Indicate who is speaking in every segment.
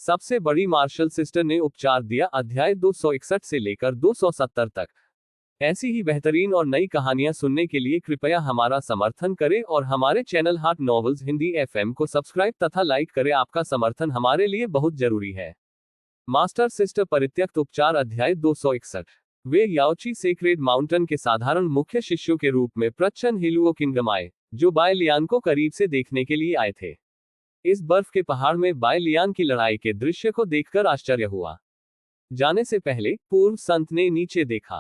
Speaker 1: सबसे बड़ी martial sister ने उपचार दिया, अध्याय 261 से लेकर 270 तक। ऐसी ही बेहतरीन और नई कहानियां सुनने के लिए कृपया हमारा समर्थन करें और हमारे चैनल हाट नॉवेल्स हिंदी FM को सब्सक्राइब तथा लाइक करें। आपका समर्थन हमारे लिए बहुत जरूरी है। मास्टर सिस्टर परित्यक्त उपचार, अध्याय 261। वे याओची सेक्रेड माउंटेन के साधारण मुख्य शिष्यों के रूप में प्रचंड हिलुओ किंगडम आए, जो बाय लियान को करीब से देखने के लिए आए थे। इस बर्फ के पहाड़ में बाय लियान की लड़ाई के दृश्य को देखकर आश्चर्य हुआ। जाने से पहले पूर्व संत ने नीचे देखा।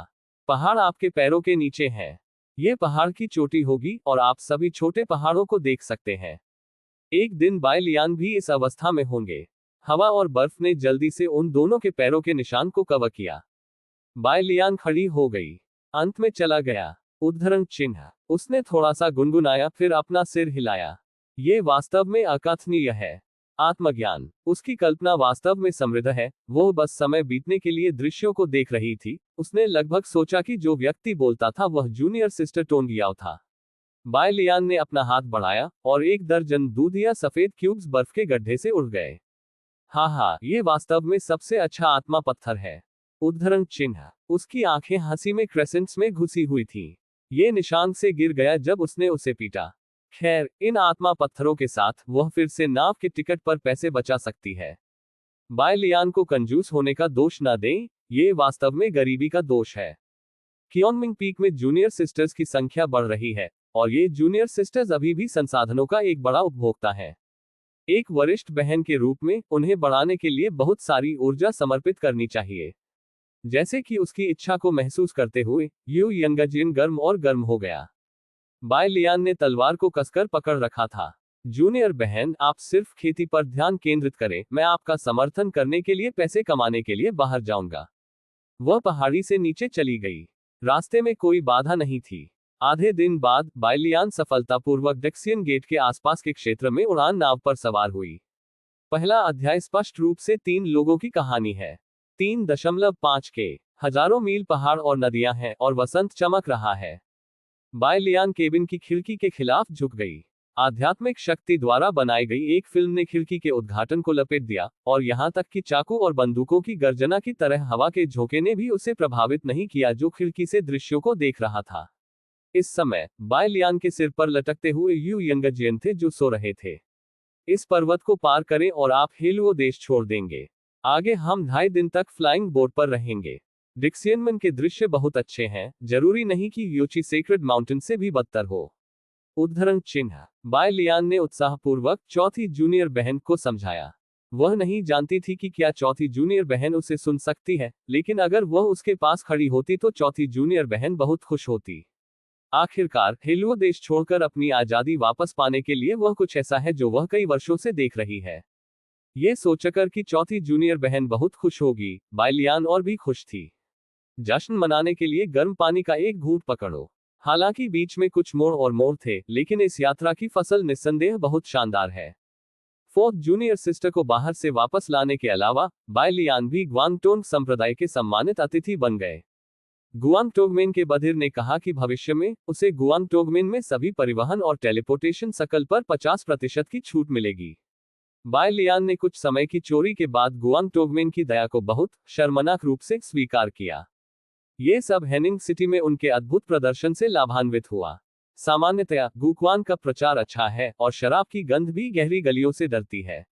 Speaker 1: पहाड़ आपके पैरों के नीचे है। ये पहाड़ की चोटी होगी और आप सभी छोटे पहाड़ों को देख सकते हैं। एक दिन बाय लियान भी इस अवस्था में होंगे। हवा और बर्फ ने जल्दी से उन दोनों के पैरों के निशान को कवर किया। बाय लियान खड़ी हो गई। अंत में चला गया। उद्धरण चिन्ह। उसने थोड़ा सा गुनगुनाया, फिर अपना सिर हिलाया। ये वास्तव में अकथनीय है। आत्मज्ञान। उसकी कल्पना वास्तव में समृद्ध है। वो बस समय बीतने के लिए दृश्यों को देख रही थी। उसने लगभग सोचा कि जो व्यक्ति बोलता था वह जूनियर सिस्टर टोंगियाओ था। बाय लियान ने अपना हाथ बढ़ाया और 1 दर्जन दूध या सफेद क्यूब्स बर्फ के गड्ढे से उड़ गए। हाँ, ये वास्तव में सबसे अच्छा आत्मा पत्थर है। उद्धरण चिन्ह। उसकी आंखें हंसी में क्रेसेंट्स में घुसी हुई थी। ये निशान से गिर गया जब उसने उसे पीटा। खैर, इन आत्मा पत्थरों के साथ वह फिर से नाव के टिकट पर पैसे बचा सकती है। बाय लियान को कंजूस होने का दोष न दें, ये वास्तव में गरीबी का दोष है। कियोनमिंग पीक में जूनियर सिस्टर्स की संख्या बढ़ रही है और ये जूनियर सिस्टर्स अभी भी संसाधनों का एक बड़ा उपभोक्ता है। एक वरिष्ठ बहन के रूप में उन्हें बढ़ाने के लिए बहुत सारी ऊर्जा समर्पित करनी चाहिए। जैसे कि उसकी इच्छा को महसूस करते हुए यू यंगजिन गर्म और गर्म हो गया। बाय लियान ने तलवार को कसकर पकड़ रखा था। जूनियर बहन, आप सिर्फ खेती पर ध्यान केंद्रित करें। मैं आपका समर्थन करने के लिए पैसे कमाने के लिए बाहर जाऊंगा। वह पहाड़ी से नीचे चली गई। रास्ते में कोई बाधा नहीं थी। आधे दिन बाद बाय लियान सफलतापूर्वक डेक्सियन गेट के आसपास के क्षेत्र में उड़ान नाव पर सवार हुई। पहला अध्याय स्पष्ट रूप से 3 लोगों की कहानी है। 3.5 के हजारों मील पहाड़ और नदियां हैं और वसंत चमक रहा है। बाय लियान केबिन की खिड़की के खिलाफ झुक गई। आध्यात्मिक शक्ति द्वारा बनाई गई एक फिल्म ने खिड़की के उद्घाटन को लपेट दिया और यहां तक कि चाकू और बंदूकों की गर्जना की तरह हवा के झोंके ने भी उसे प्रभावित नहीं किया, जो खिड़की से दृश्यों को देख रहा था। इस समय बाय लियान के सिर पर लटकते हुए यू यंगजियन थे जो सो रहे थे। इस पर्वत को पार करें और आप हेलुओ देश छोड़ देंगे। आगे हम 2.5 दिन तक फ्लाइंग बोट पर रहेंगे। डिक्सियनमन के दृश्य बहुत अच्छे हैं, जरूरी नहीं कि योची सेक्रेड माउंटेन से भी बदतर हो। उद्धरण चिन्ह। बाय लियान ने उत्साहपूर्वक चौथी जूनियर बहन को समझाया। वह नहीं जानती थी कि क्या चौथी जूनियर बहन उसे सुन सकती है, लेकिन अगर वह उसके पास खड़ी होती तो चौथी जूनियर बहन बहुत खुश होती। आखिरकार हेलुओ देश छोड़कर अपनी आजादी वापस पाने के लिए वह कुछ ऐसा है जो वह कई वर्षों से देख रही है। ये सोचकर कि चौथी जूनियर बहन बहुत खुश होगी, बाय लियान और भी खुश थी। जश्न मनाने के लिए गर्म पानी का एक घूंट पकड़ो। हालांकि बीच में कुछ मोड़ और मोड़ थे, लेकिन इस यात्रा की फसल निस्संदेह बहुत शानदार है। 4th जूनियर सिस्टर को बाहर से वापस लाने के अलावा बाय लियान भी ग्वांगटोंग संप्रदाय के सम्मानित अतिथि बन गए। गुआंगटोगमेन के बधिर ने कहा कि भविष्य में उसे गुआंगटोगमेन में सभी परिवहन और टेलीपोर्टेशन सकल पर 50% की छूट मिलेगी। बाय लियान ने कुछ समय की चोरी के बाद गुआंगटोगमेन की दया को बहुत शर्मनाक रूप से स्वीकार किया। ये सब हेनिंग सिटी में उनके अद्भुत प्रदर्शन से लाभान्वित हुआ। सामान्यतया गुक्वान का प्रचार अच्छा है और शराब की गंध भी गहरी गलियों से डरती है।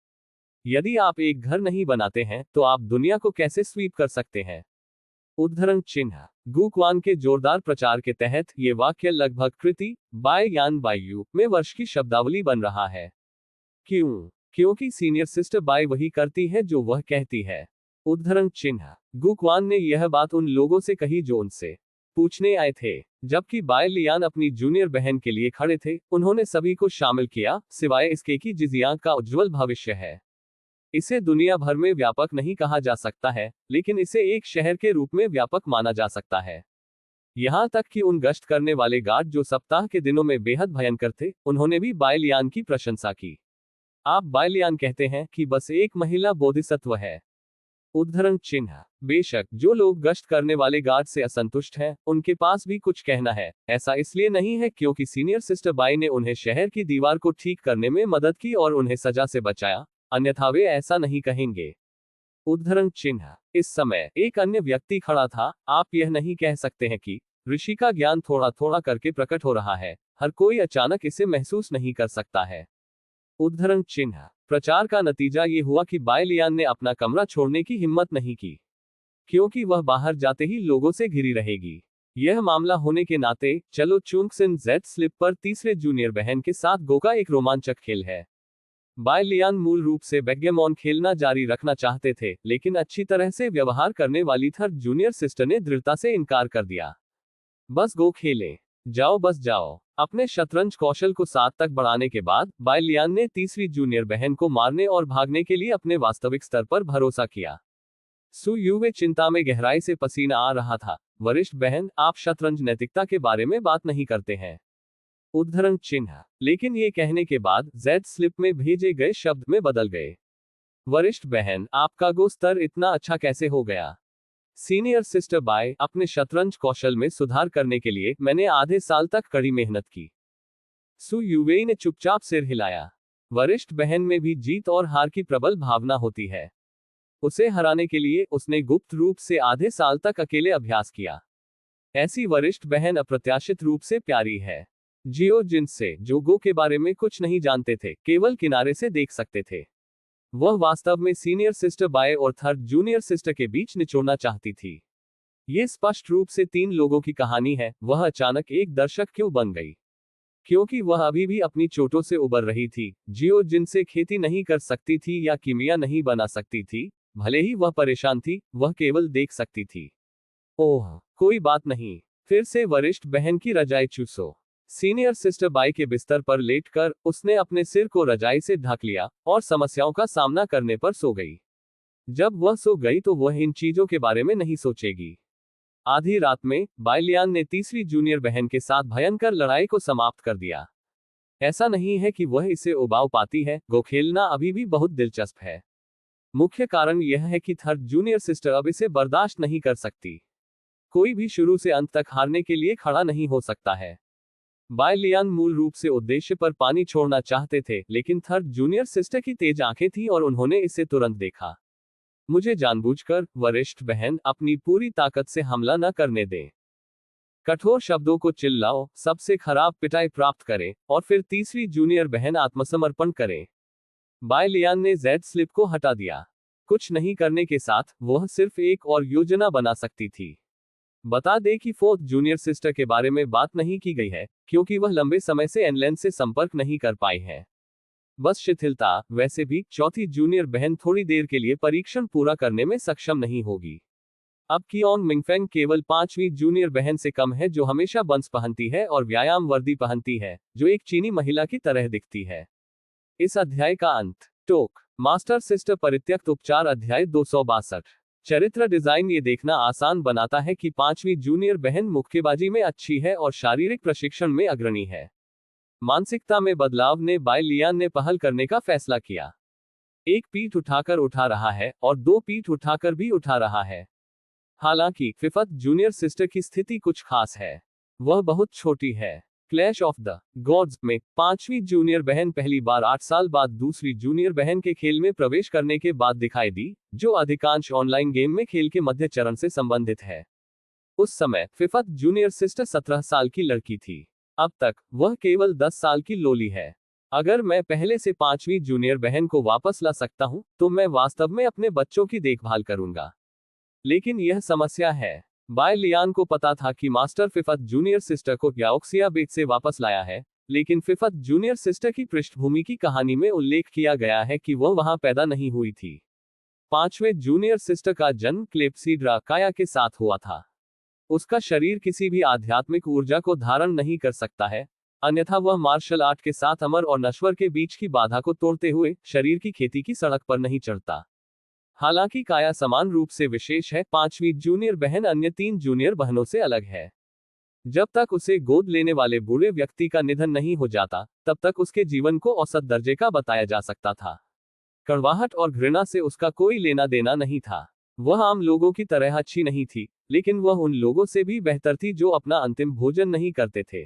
Speaker 1: यदि आप एक घर नहीं बनाते हैं तो आप दुनिया को कैसे स्वीप कर सकते हैं? उद्धरण चिन्ह। गुक्वान के जोरदार प्रचार के तहत ये वाक्य लगभग कृति बाय यान बायू में वर्ष की शब्दावली बन रहा है। क्यों? क्योंकि सीनियर सिस्टर बाय वही करती है जो वह कहती है। उद्धरण चिन्ह। गुक्वान ने यह बात उन लोगों से कही जो उनसे पूछने आए थे। जबकि बाय लियान अपनी जूनियर बहन के लिए खड़े थे, उन्होंने सभी को शामिल किया, सिवाय इसके कि जिजियांग का उज्जवल भविष्य है। इसे दुनिया भर में व्यापक नहीं कहा जा सकता है, लेकिन इसे एक शहर के रूप में व्यापक माना जा सकता है। यहां तक कि उन गश्त करने वाले गार्ड जो सप्ताह के दिनों में बेहद भयंकर थे, उन्होंने भी बाय लियान की प्रशंसा की। आप बाय लियान कहते हैं कि बस एक महिला बोधिसत्व है। उद्धरण चिन्ह। बेशक जो लोग गश्त करने वाले गार्ड से असंतुष्ट हैं, उनके पास भी कुछ कहना है। ऐसा इसलिए नहीं है क्योंकि सीनियर सिस्टर बाई ने उन्हें शहर की दीवार को ठीक करने में मदद की और उन्हें सजा से बचाया, अन्यथा वे ऐसा नहीं कहेंगे। उद्धरण चिन्ह। इस समय एक अन्य व्यक्ति खड़ा था। आप यह नहीं कह सकते हैं कि ऋषि का ज्ञान थोड़ा थोड़ा करके प्रकट हो रहा है, हर कोई अचानक इसे महसूस नहीं कर सकता है। उद्धरण चिन्ह। प्रचार का नतीजा ये हुआ कि बायलियान ने अपना कमरा छोड़ने की हिम्मत नहीं की, क्योंकि वह बाहर जाते ही लोगों से घिरी रहेगी। यह मामला होने के नाते चलो चुंगसन जेड स्लिप पर तीसरे जूनियर बहन के साथ गो का एक रोमांचक खेल है। बायलियान मूल रूप से बैकगेमॉन खेलना जारी रखना चाहते थे, लेकिन अच्छी तरह से व्यवहार करने वाली थर्ड जूनियर सिस्टर ने दृढ़ता से इनकार कर दिया। बस गो खेलें, जाओ बस जाओ। अपने शतरंज कौशल को 7 तक बढ़ाने के बाद बायलियान ने तीसरी जूनियर बहन को मारने और भागने के लिए अपने वास्तविक स्तर पर भरोसा किया। सु युवे चिंता में गहराई से पसीना आ रहा था। वरिष्ठ बहन, आप शतरंज नैतिकता के बारे में बात नहीं करते हैं। उद्धरण चिन्ह। लेकिन ये कहने के बाद जेड स्लिप में भेजे गए शब्द में बदल गए। वरिष्ठ बहन, आपका गो स्तर इतना अच्छा कैसे हो गया? सीनियर सिस्टर बाय, अपने शतरंज कौशल में सुधार करने के लिए मैंने आधे साल तक कड़ी मेहनत की। सु युवेई ने चुपचाप सिर हिलाया। वरिष्ठ बहन में भी जीत और हार की प्रबल भावना होती है। उसे हराने के लिए उसने गुप्त रूप से आधे साल तक अकेले अभ्यास किया। ऐसी वरिष्ठ बहन अप्रत्याशित रूप से प्यारी है। जियो जिनसे, जो गो के बारे में कुछ नहीं जानते थे, केवल किनारे से देख सकते थे, वह वास्तव में सीनियर सिस्टर बाय और थर्ड जूनियर सिस्टर के बीच निचोड़ना चाहती थी। ये स्पष्ट रूप से 3 लोगों की कहानी है। वह अचानक एक दर्शक क्यों बन गई? क्योंकि वह अभी भी अपनी चोटों से उबर रही थी। जियो जिनसे खेती नहीं कर सकती थी या कीमिया नहीं बना सकती थी, भले ही वह परेशान थी, वह केवल देख सकती थी। ओह, कोई बात नहीं। फिर से वरिष्ठ बहन की रजाई चूसो। सीनियर सिस्टर बाई के बिस्तर पर लेटकर उसने अपने सिर को रजाई से ढक लिया और समस्याओं का सामना करने पर सो गई। जब वह सो गई तो वह इन चीजों के बारे में नहीं सोचेगी। आधी रात में बायलियान ने तीसरी जूनियर बहन के साथ भयंकर लड़ाई को समाप्त कर दिया। ऐसा नहीं है कि वह इसे उबाऊ पाती है, गो खेलना अभी भी बहुत दिलचस्प है। मुख्य कारण यह है कि थर्ड जूनियर सिस्टर अब इसे बर्दाश्त नहीं कर सकती। कोई भी शुरू से अंत तक हारने के लिए खड़ा नहीं हो सकता है। बायलियान मूल रूप से उद्देश्य पर पानी छोड़ना चाहते थे, लेकिन थर्ड जूनियर सिस्टर की तेज आंखें थीं और उन्होंने इसे तुरंत देखा। मुझे जानबूझकर, वरिष्ठ बहन, अपनी पूरी ताकत से हमला न करने दें। कठोर शब्दों को चिल्लाओ, सबसे खराब पिटाई प्राप्त करें, और फिर तीसरी जूनियर बहन आत्मसमर्पण करें। बायलियान ने जेड स्लिप को हटा दिया। कुछ नहीं करने के साथ वह सिर्फ एक और योजना बना सकती थी। बता दें कि फोर्थ जूनियर सिस्टर के बारे में बात नहीं की गई है, क्योंकि वह लंबे समय से एनलेन से संपर्क नहीं कर पाई है। बस शिथिलता। वैसे भी चौथी जूनियर बहन थोड़ी देर के लिए परीक्षण पूरा करने में सक्षम नहीं होगी। अब कियोंग मिंगफेंग केवल 5वीं जूनियर बहन से कम है, जो हमेशा बंस पहनती है और व्यायाम वर्दी पहनती है, जो एक चीनी महिला की तरह दिखती है। इस अध्याय का अंत। टोक मास्टर सिस्टर परित्यक्त उपचार अध्याय 262। चरित्र डिजाइन ये देखना आसान बनाता है कि 5वीं जूनियर बहन मुक्केबाजी में अच्छी है और शारीरिक प्रशिक्षण में अग्रणी है। मानसिकता में बदलाव ने बायलियान ने पहल करने का फैसला किया। एक पीठ उठाकर उठा रहा है और 2 पीठ उठाकर भी उठा रहा है। हालांकि फिफ्थ जूनियर सिस्टर की स्थिति कुछ खास है। वह बहुत छोटी है। क्लैश ऑफ द गॉड्स में 5वीं जूनियर बहन पहली बार 8 साल बाद दूसरी जूनियर बहन के खेल में प्रवेश करने के बाद दिखाई दी, जो अधिकांश ऑनलाइन गेम में खेल के मध्य चरण से संबंधित है। उस समय फिफ्थ जूनियर सिस्टर 17 साल की लड़की थी। अब तक वह केवल 10 साल की लोली है। अगर मैं पहले से 5वीं जूनियर बहन को वापस ला सकता हूं, तो मैं वास्तव में अपने बच्चों की देखभाल करूंगा। लेकिन यह समस्या है। बायलियान को पता था कि मास्टर फिफ्थ जूनियर सिस्टर को याओक्सिया बेट से वापस लाया है, लेकिन फिफ्थ जूनियर सिस्टर की पृष्ठभूमि की कहानी में उल्लेख किया गया है कि वह वहां पैदा नहीं हुई थी। 5वें जूनियर सिस्टर का जन्म क्लेप्सिड्रा काया के साथ हुआ था। उसका शरीर किसी भी आध्यात्मिक ऊर्जा को धारण नहीं कर सकता है, अन्यथा वह मार्शल आर्ट के साथ अमर और नश्वर के बीच की बाधा को तोड़ते हुए शरीर की खेती की सड़क पर नहीं चढ़ता। हालांकि काया समान रूप से विशेष है, 5वीं जूनियर बहन अन्य 3 जूनियर बहनों से अलग है। जब तक उसे गोद लेने वाले बूढ़े व्यक्ति का निधन नहीं हो जाता, तब तक उसके जीवन को औसत दर्जे का बताया जा सकता था। कड़वाहट और घृणा से उसका कोई लेना देना नहीं था। वह आम लोगों की तरह अच्छी नहीं थी, लेकिन वह उन लोगों से भी बेहतर थी जो अपना अंतिम भोजन नहीं करते थे।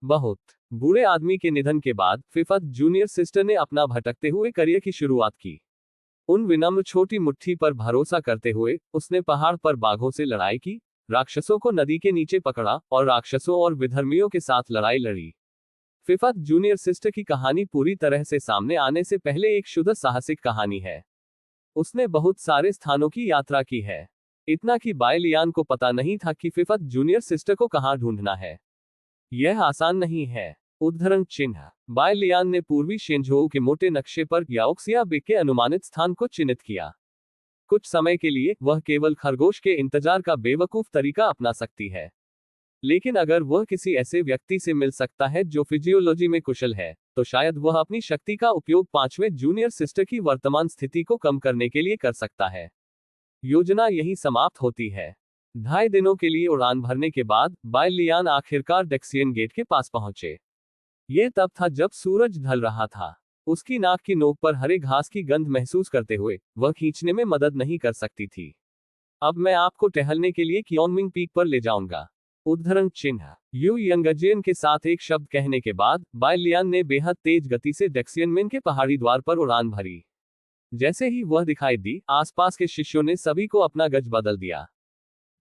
Speaker 1: बहुत बूढ़े आदमी के निधन के बाद फिफथ जूनियर सिस्टर ने अपना भटकते हुए करियर की शुरुआत की। उन विनम्र छोटी मुट्ठी पर भरोसा करते हुए उसने पहाड़ पर बाघों से लड़ाई की, राक्षसों को नदी के नीचे पकड़ा और राक्षसों और विधर्मियों के साथ लड़ाई लड़ी। फिफथ जूनियर सिस्टर की कहानी पूरी तरह से सामने आने से पहले एक शुद्ध साहसिक कहानी है। उसने बहुत सारे स्थानों की यात्रा की है, इतना कि बाय लियान को पता नहीं था कि फिफथ जूनियर सिस्टर को कहां ढूंढना है। यह आसान नहीं है। उद्धरण चिन्ह। बाय लियान ने पूर्वी शेंझोऊ के मोटे नक्शे पर याओक्सिया बे के अनुमानित स्थान को चिन्हित किया। कुछ समय के लिए वह केवल खरगोश के इंतजार का बेवकूफ तरीका अपना सकती है, लेकिन अगर वह किसी ऐसे व्यक्ति से मिल सकता है जो फिजियोलॉजी में कुशल है, तो शायद वह अपनी शक्ति का उपयोग पांचवें जूनियर सिस्टर की वर्तमान स्थिति को कम करने के लिए कर सकता है। योजना यही समाप्त होती है। 2.5 दिनों के लिए उड़ान भरने के बाद बाय लियान आखिरकार डेक्सियन गेट के पास पहुंचे। यह तब था जब सूरज ढल रहा था। उसकी नाक की नोक पर हरे घास की गंध महसूस करते हुए वह खींचने में मदद नहीं कर सकती थी। अब मैं आपको टहलने के लिए क्योनमिंग पीक पर ले जाऊंगा। उद्धरण चिन्ह। यू यंगजियन के साथ एक शब्द कहने के बाद बाय लियान ने बेहद तेज गति से डेक्सियनमेन के पहाड़ी द्वार पर उड़ान भरी। जैसे ही वह दिखाई दी, आसपास के शिष्यों ने सभी को अपना गज बदल दिया।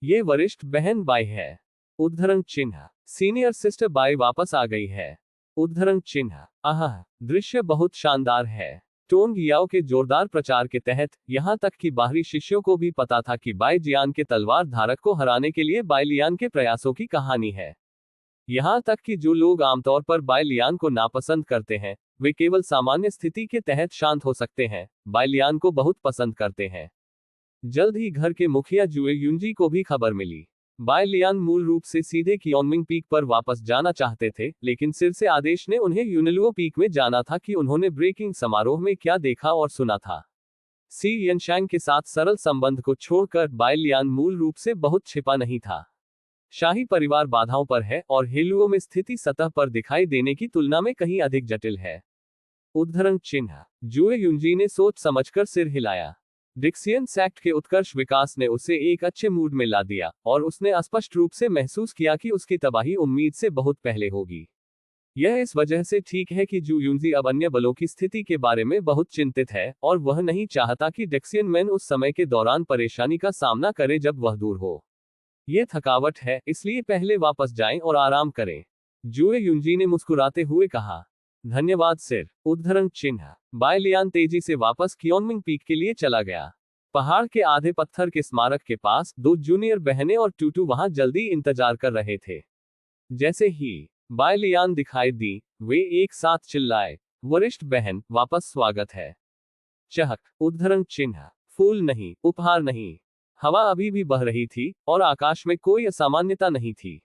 Speaker 1: ये वरिष्ठ बहन बाय है। उद्धरण चिन्ह। सीनियर सिस्टर बाय वापस आ गई है। उद्धरण चिन्ह। आह, दृश्य बहुत शानदार है। टोंग याओ के जोरदार प्रचार के तहत यहां तक कि बाहरी शिष्यों को भी पता था कि बाय जियान के तलवार धारक को हराने के लिए बाय लियान के प्रयासों की कहानी है। यहां तक कि जो लोग आमतौर पर बाय लियान को नापसंद करते हैं, वे केवल सामान्य स्थिति के तहत शांत हो सकते हैं, बाय लियान को बहुत पसंद करते हैं। जल्द ही घर के मुखिया जुए युंजी को भी खबर मिली। बाय लियान मूल रूप से सीधे क्योनमिंग पीक पर वापस जाना चाहते थे, लेकिन सिर से आदेश ने उन्हें यूनिलुओ पीक में जाना था कि उन्होंने ब्रेकिंग समारोह में क्या देखा और सुना था। सी यनशैंग के साथ सरल संबंध को छोड़कर बाय लियान मूल रूप से बहुत छिपा नहीं था। शाही परिवार बाधाओं पर है और हेलुओ में स्थिति सतह पर दिखाई देने की तुलना में कहीं अधिक जटिल है। उद्धरण चिन्ह। जुए युंजी ने सोच समझकर सिर हिलाया। डिक्सियन सेक्ट के उत्कर्ष विकास ने उसे एक अच्छे मूड में ला दिया और उसने स्पष्ट रूप से महसूस किया कि उसकी तबाही उम्मीद से बहुत पहले होगी। यह इस वजह से ठीक है कि जू युंजी अब अन्य बलों की स्थिति के बारे में बहुत चिंतित है और वह नहीं चाहता कि डेक्सियन मैन उस समय के दौरान परेशानी का सामना करे जब वह दूर हो। यह थकावट है, इसलिए पहले वापस जाएं और आराम करें। जुए युंजी ने मुस्कुराते हुए कहा। धन्यवाद सिर। उद्धरण चिन्ह। बाय लियान तेजी से वापस क्योनमिंग पीक के लिए चला गया। पहाड़ के आधे पत्थर के स्मारक के पास 2 जूनियर बहनें और टूटू वहां जल्दी इंतजार कर रहे थे। जैसे ही बाय लियान दिखाई दी, वे एक साथ चिल्लाए, वरिष्ठ बहन, वापस स्वागत है। चहक। उद्धरण चिन्ह। फूल नहीं, उपहार नहीं। हवा अभी भी बह रही थी और आकाश में कोई असामान्यता नहीं थी।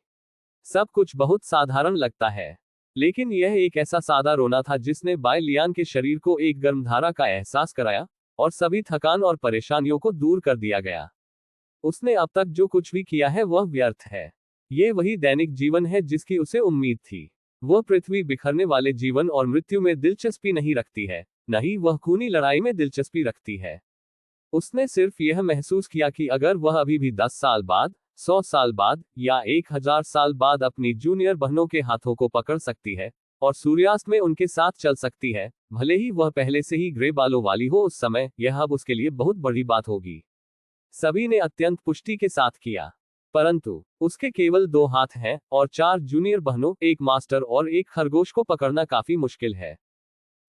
Speaker 1: सब कुछ बहुत साधारण लगता है, लेकिन यह एक ऐसा सादा रोना था जिसने बाय लियान के शरीर को एक गर्म धारा का एहसास कराया और सभी थकान और परेशानियों को दूर कर दिया गया। उसने अब तक जो कुछ भी किया है वह व्यर्थ है। ये वही दैनिक जीवन है जिसकी उसे उम्मीद थी। वह पृथ्वी बिखरने वाले जीवन और मृत्यु में दिलचस्पी नहीं रखती है, न ही वह खूनी लड़ाई में दिलचस्पी रखती है। उसने सिर्फ यह महसूस किया कि अगर वह अभी भी 10 साल बाद, 100 साल बाद या 1000 साल बाद अपनी जूनियर बहनों के हाथों को पकड़ सकती है और सूर्यास्त में उनके साथ चल सकती है, भले ही वह पहले से ही ग्रे बालों वाली हो, उस समय यह अब उसके लिए बहुत बड़ी बात होगी। सभी ने अत्यंत पुष्टि के साथ किया। परंतु उसके केवल 2 हाथ हैं और 4 जूनियर बहनों, एक मास्टर और एक खरगोश को पकड़ना काफी मुश्किल है।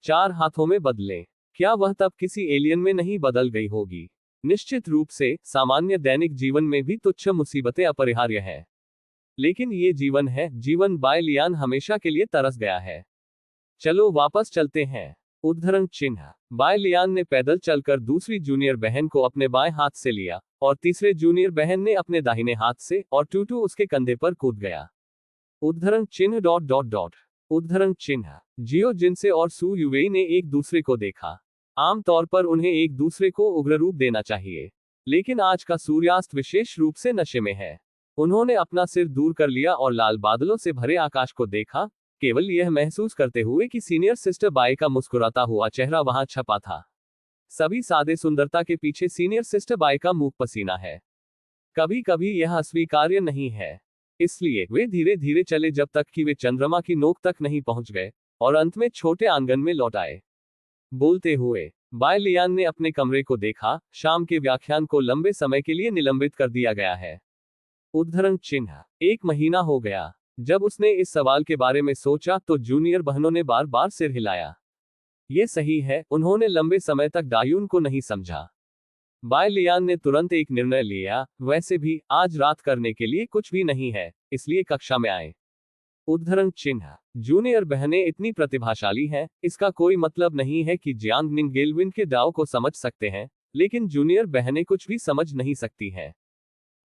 Speaker 1: 4 हाथों में बदले। क्या वह तब किसी एलियन में नहीं बदल गई होगी? निश्चित रूप से सामान्य दैनिक जीवन में भी तुच्छ मुसीबतें अपरिहार्य हैं, लेकिन ये जीवन है, जीवन। बाय लियान हमेशा के लिए तरस गया है। चलो वापस चलते हैं। उद्धरण चिन्ह। बाय लियान ने पैदल चलकर दूसरी जूनियर बहन को अपने बाएं हाथ से लिया और तीसरे जूनियर बहन ने अपने दाहिने हाथ से, और टूटू उसके कंधे पर कूद गया। उद्धरण चिन्ह डॉट डॉट डॉट। उद्धरण चिन्ह। जियो जिनसे और सू युवेई ने एक दूसरे को देखा। आमतौर पर उन्हें एक दूसरे को उग्र रूप देना चाहिए, लेकिन आज का सूर्यास्त विशेष रूप से नशे में है। उन्होंने अपना सिर दूर कर लिया और लाल बादलों से भरे आकाश को देखा, केवल यह महसूस करते हुए कि सीनियर सिस्टर बाय का मुस्कुराता हुआ चेहरा वहां छपा था। सभी सादे सुंदरता के पीछे सीनियर सिस्टर बाय का मुख पसीना है। कभी कभी यह अस्वीकार्य नहीं है। इसलिए वे धीरे धीरे चले जब तक कि वे चंद्रमा की नोक तक नहीं पहुंच गए, और अंत में छोटे आंगन में लौट आए। बोलते हुए बाय लियान ने अपने कमरे को देखा। शाम के व्याख्यान को लंबे समय के लिए निलंबित कर दिया गया है। उद्धरण चिन्ह। 1 महीना हो गया। जब उसने इस सवाल के बारे में सोचा तो जूनियर बहनों ने बार बार सिर हिलाया। ये सही है, उन्होंने लंबे समय तक डायून को नहीं समझा। बाय लियान ने तुरंत एक निर्णय लिया, वैसे भी आज रात करने के लिए कुछ भी नहीं है, इसलिए कक्षा में आए। उद्धरण चिन्ह। जूनियर बहनें इतनी प्रतिभाशाली हैं, इसका कोई मतलब नहीं है कि जियांग निंगेलविन के दाव को समझ सकते हैं, लेकिन जूनियर बहनें कुछ भी समझ नहीं सकती हैं।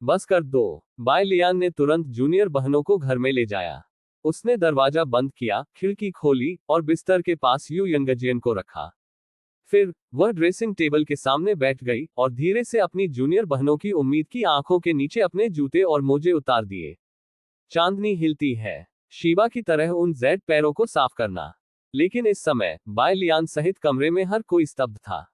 Speaker 1: बस कर दो। बाय लियान ने तुरंत जूनियर बहनों को घर में ले जाया। उसने दरवाजा बंद किया, खिड़की खोली और बिस्तर के पास यू यंगजियन को रखा। फिर वह ड्रेसिंग टेबल के सामने बैठ गई और धीरे से अपनी जूनियर बहनों की उम्मीद की आंखों के नीचे अपने जूते और मोजे उतार दिए। चांदनी हिलती है, शीबा की तरह उन जेड पैरों को साफ करना। लेकिन इस समय बाय लियान सहित कमरे में हर कोई स्तब्ध था।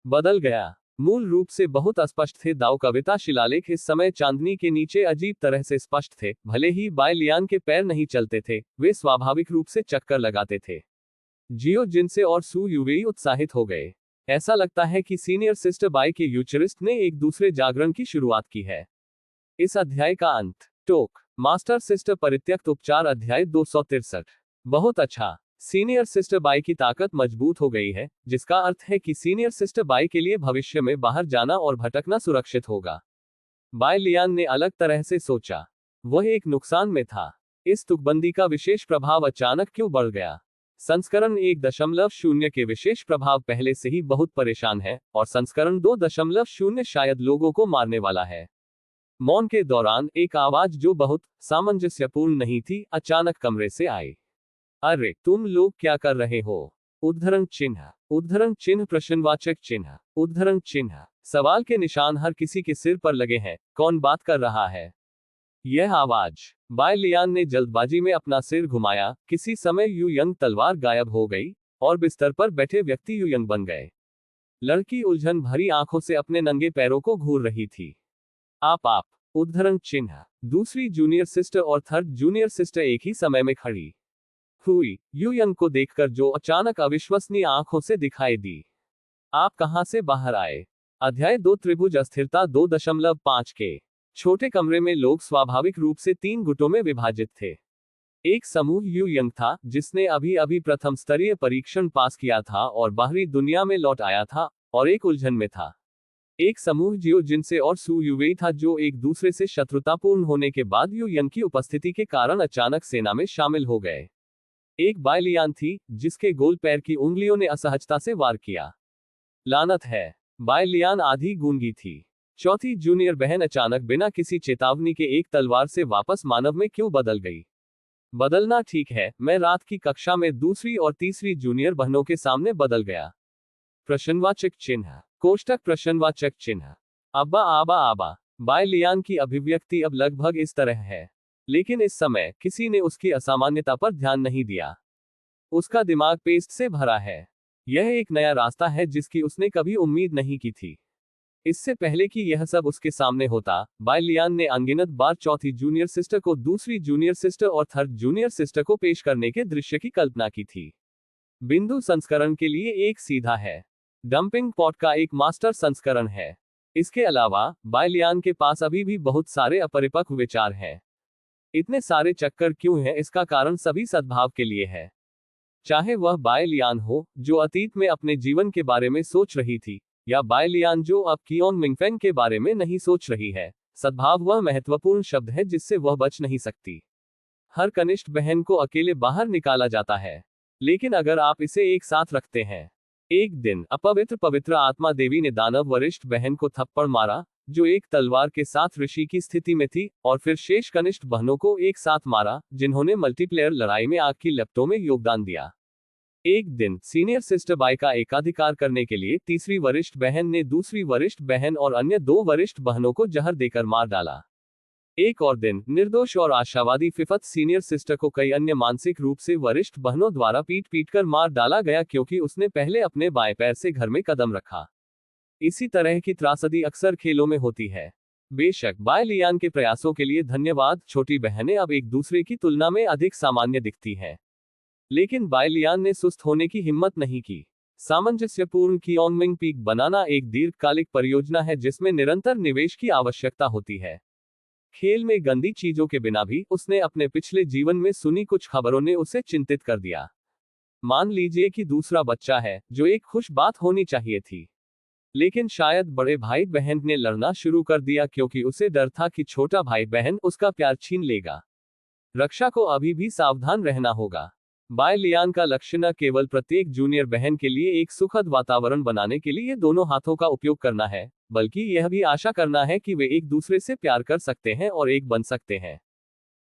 Speaker 1: बदल गया। मूल रूप से बहुत अस्पष्ट थे दाव कविता शिलालेख इस समय चांदनी के नीचे अजीब तरह से स्पष्ट थे। भले ही बाय लियान के पैर नहीं चलते थे, वे स्वाभाविक रूप से चक्कर लगाते थे। जियो जिनसे और सू यूवेई उत्साहित हो गए। ऐसा लगता है कि सीनियर सिस्टर बाय के यूचरिस्ट ने एक दूसरे जागरण की शुरुआत की है। इस अध्याय का अंत। टोक मास्टर सिस्टर परित्यक्त उपचार अध्याय 263। बहुत अच्छा। सीनियर सिस्टर बाय की ताकत मजबूत हो गई है, जिसका अर्थ है कि सीनियर सिस्टर बाय के लिए भविष्य में बाहर जाना और भटकना सुरक्षित होगा। बाय लियान ने अलग तरह से सोचा। वह एक नुकसान में था। इस तुकबंदी का विशेष प्रभाव अचानक क्यों बढ़ गया? संस्करण 1.0 के विशेष प्रभाव पहले से ही बहुत परेशान है, और संस्करण 2.0 शायद लोगों को मारने वाला है। मौन के दौरान एक आवाज जो बहुत सामंजस्यपूर्ण नहीं थी, अचानक कमरे से आई। अरे तुम लोग क्या कर रहे हो? उद्धरण चिन्ह। उद्धरण चिन्ह प्रश्नवाचक चिन्ह। उद्धरण चिन्ह। सवाल के निशान हर किसी के सिर पर लगे हैं। कौन बात कर रहा है? यह आवाज। बाय लियान ने जल्दबाजी में अपना सिर घुमाया। किसी समय यू यंग तलवार गायब हो गई और बिस्तर पर बैठे व्यक्ति यू यंग बन गए। लड़की उलझन भरी आंखों से अपने नंगे पैरों को घूर रही थी। आप उद्धरण चिन्ह। दूसरी जूनियर सिस्टर और थर्ड जूनियर सिस्टर एक ही समय में खड़ी हुई, यू यंग को देखकर जो अचानक अविश्वसनीय आंखों से दिखाई दी। आप कहां से बाहर आए? अध्याय 2 त्रिभुज अस्थिरता 2.5 के छोटे कमरे में लोग स्वाभाविक रूप से 3 गुटों में विभाजित थे। एक समूह यू यंग था, जिसने अभी अभी प्रथम स्तरीय परीक्षण पास किया था और बाहरी दुनिया में लौट आया था, और एक उलझन में था। एक समूह जियो जिनसे और सू यूवेई था, जो एक दूसरे से शत्रुतापूर्ण होने के बाद यू यंग की उपस्थिति के कारण अचानक सेना में शामिल हो गए। एक बाय लियान थी, जिसके गोल पैर की उंगलियों ने असहजता से वार किया। लानत है। बाय लियान आधी गूंगी थी। चौथी जूनियर बहन अचानक बिना किसी चेतावनी के एक तलवार से वापस मानव में क्यों बदल गई? बदलना ठीक है, मैं रात की कक्षा में दूसरी और तीसरी जूनियर बहनों के सामने बदल गया। प्रश्नवाचक चिन्ह। कोष्टक प्रश्नवाचक चिन्ह। अब्बा आबा आबा। बाय लियान की अभिव्यक्ति अब लगभग इस तरह है, लेकिन इस समय किसी ने उसकी असामान्यता पर ध्यान नहीं दिया। उसका दिमाग पेस्ट से भरा है। यह एक नया रास्ता है जिसकी उसने कभी उम्मीद नहीं की थी। इससे पहले कि यह सब उसके सामने होता, बाय लियान ने अनगिनत बार चौथी जूनियर सिस्टर को दूसरी जूनियर सिस्टर और थर्ड जूनियर सिस्टर को पेश करने के दृश्य की कल्पना की थी। बिंदु संस्करण के लिए एक सीधा है। डंपिंग पॉट का एक मास्टर संस्करण है। इसके अलावा बाय लियान के पास अभी भी बहुत सारे अपरिपक्व विचार हैं। इतने सारे चक्कर क्यों हैं? इसका कारण सभी सद्भाव के लिए है। चाहे वह बाय लियान हो, जो अतीत में अपने जीवन के बारे में सोच रही थी, या बाय लियान जो अब कियोंग मिंगफेंग के बारे में नहीं सोच रही है, सद्भाव वह महत्वपूर्ण शब्द है जिससे वह बच नहीं सकती। हर कनिष्ठ बहन को अकेले बाहर निकाला जाता है, लेकिन अगर आप इसे एक साथ रखते हैं। एक दिन अपवित्र पवित्र आत्मा देवी ने दानव वरिष्ठ बहन को थप्पड़ मारा, जो एक तलवार के साथ ऋषि की स्थिति में थी, और फिर शेष कनिष्ठ बहनों को एक साथ मारा, जिन्होंने मल्टीप्लेयर लड़ाई में आग की लपटों में योगदान दिया। एक दिन सीनियर सिस्टर बाय का एकाधिकार करने के लिए तीसरी वरिष्ठ बहन ने दूसरी वरिष्ठ बहन और अन्य 2 वरिष्ठ बहनों को जहर देकर मार डाला। एक और दिन निर्दोष और आशावादी फिफत सीनियर सिस्टर को कई अन्य मानसिक रूप से वरिष्ठ बहनों द्वारा पीट कर मार डाला गया, क्योंकि उसने पहले अपने बाएं पैर से घर में कदम रखा। इसी तरह की त्रासदी अक्सर खेलों में होती है। बेशक बाय लियान के प्रयासों के लिए धन्यवाद। छोटी बहनें अब एक दूसरे की तुलना में अधिक सामान्य दिखती हैं। लेकिन बाय लियान ने सुस्त होने की हिम्मत नहीं की। सामंजस्यपूर्ण कियोंगमिंग पीक बनाना एक दीर्घकालिक परियोजना है जिसमें निरंतर निवेश की आवश्यकता होती है। खेल में गंदी चीजों के बिना भी उसने अपने पिछले जीवन में सुनी कुछ खबरों ने उसे चिंतित कर दिया। मान लीजिए कि दूसरा बच्चा है, जो एक खुश बात होनी चाहिए थी। लेकिन शायद बड़े भाई बहन ने लड़ना शुरू कर दिया क्योंकि उसे डर था कि छोटा भाई बहन उसका प्यार छीन लेगा। रक्षा को अभी भी सावधान रहना होगा। बाय लियान का लक्ष्य न केवल प्रत्येक जूनियर बहन के लिए एक सुखद वातावरण बनाने के लिए दोनों हाथों का उपयोग करना है, बल्कि यह भी आशा करना है कि वे एक दूसरे से प्यार कर सकते हैं और एक बन सकते हैं।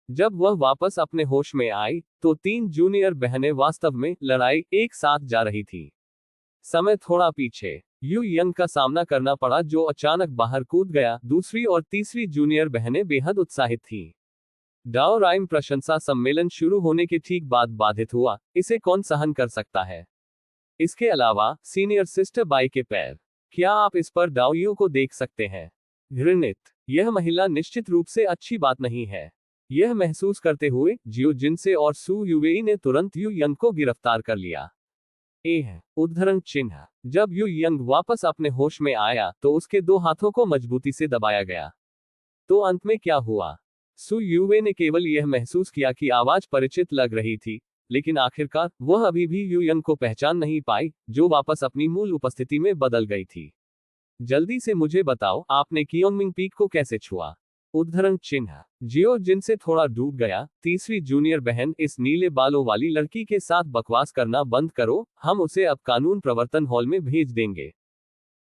Speaker 1: जब वह वापस अपने होश में आई, तो 3 जूनियर बहनें वास्तव में लड़ाई एक साथ जा रही थी। समय थोड़ा पीछे यू यंग का सामना करना पड़ा, जो अचानक बाहर कूद गया। दूसरी और तीसरी जूनियर बहनें बेहद उत्साहित थीं। डाओ राइम प्रशंसा सम्मेलन शुरू होने के ठीक बाद बाधित हुआ। इसे कौन सहन कर सकता है? इसके अलावा सीनियर सिस्टर बाई के पैर। क्या आप इस पर डाओयू को देख सकते हैं? घृणित। यह महिला निश्चित रूप से अच्छी बात नहीं है। यह महसूस करते हुए जियो जिनसे और सू युवेई ने तुरंत यू यंग को गिरफ्तार कर लिया। उद्धरण चिन्ह। जब यू यंग वापस अपने होश में आया तो उसके 2 हाथों को मजबूती से दबाया गया। तो अंत में क्या हुआ? सू युवे ने केवल यह महसूस किया कि आवाज परिचित लग रही थी, लेकिन आखिरकार वह अभी भी यू यंग को पहचान नहीं पाई, जो वापस अपनी मूल उपस्थिति में बदल गई थी। जल्दी से मुझे बताओ, आपने कियोंगमिंग पीक को कैसे छुआ? उद्धरण चिन्ह। जियो जिनसे थोड़ा डूब गया। तीसरी जूनियर बहन, इस नीले बालों वाली लड़की के साथ बकवास करना बंद करो, हम उसे अब कानून प्रवर्तन हॉल में भेज देंगे।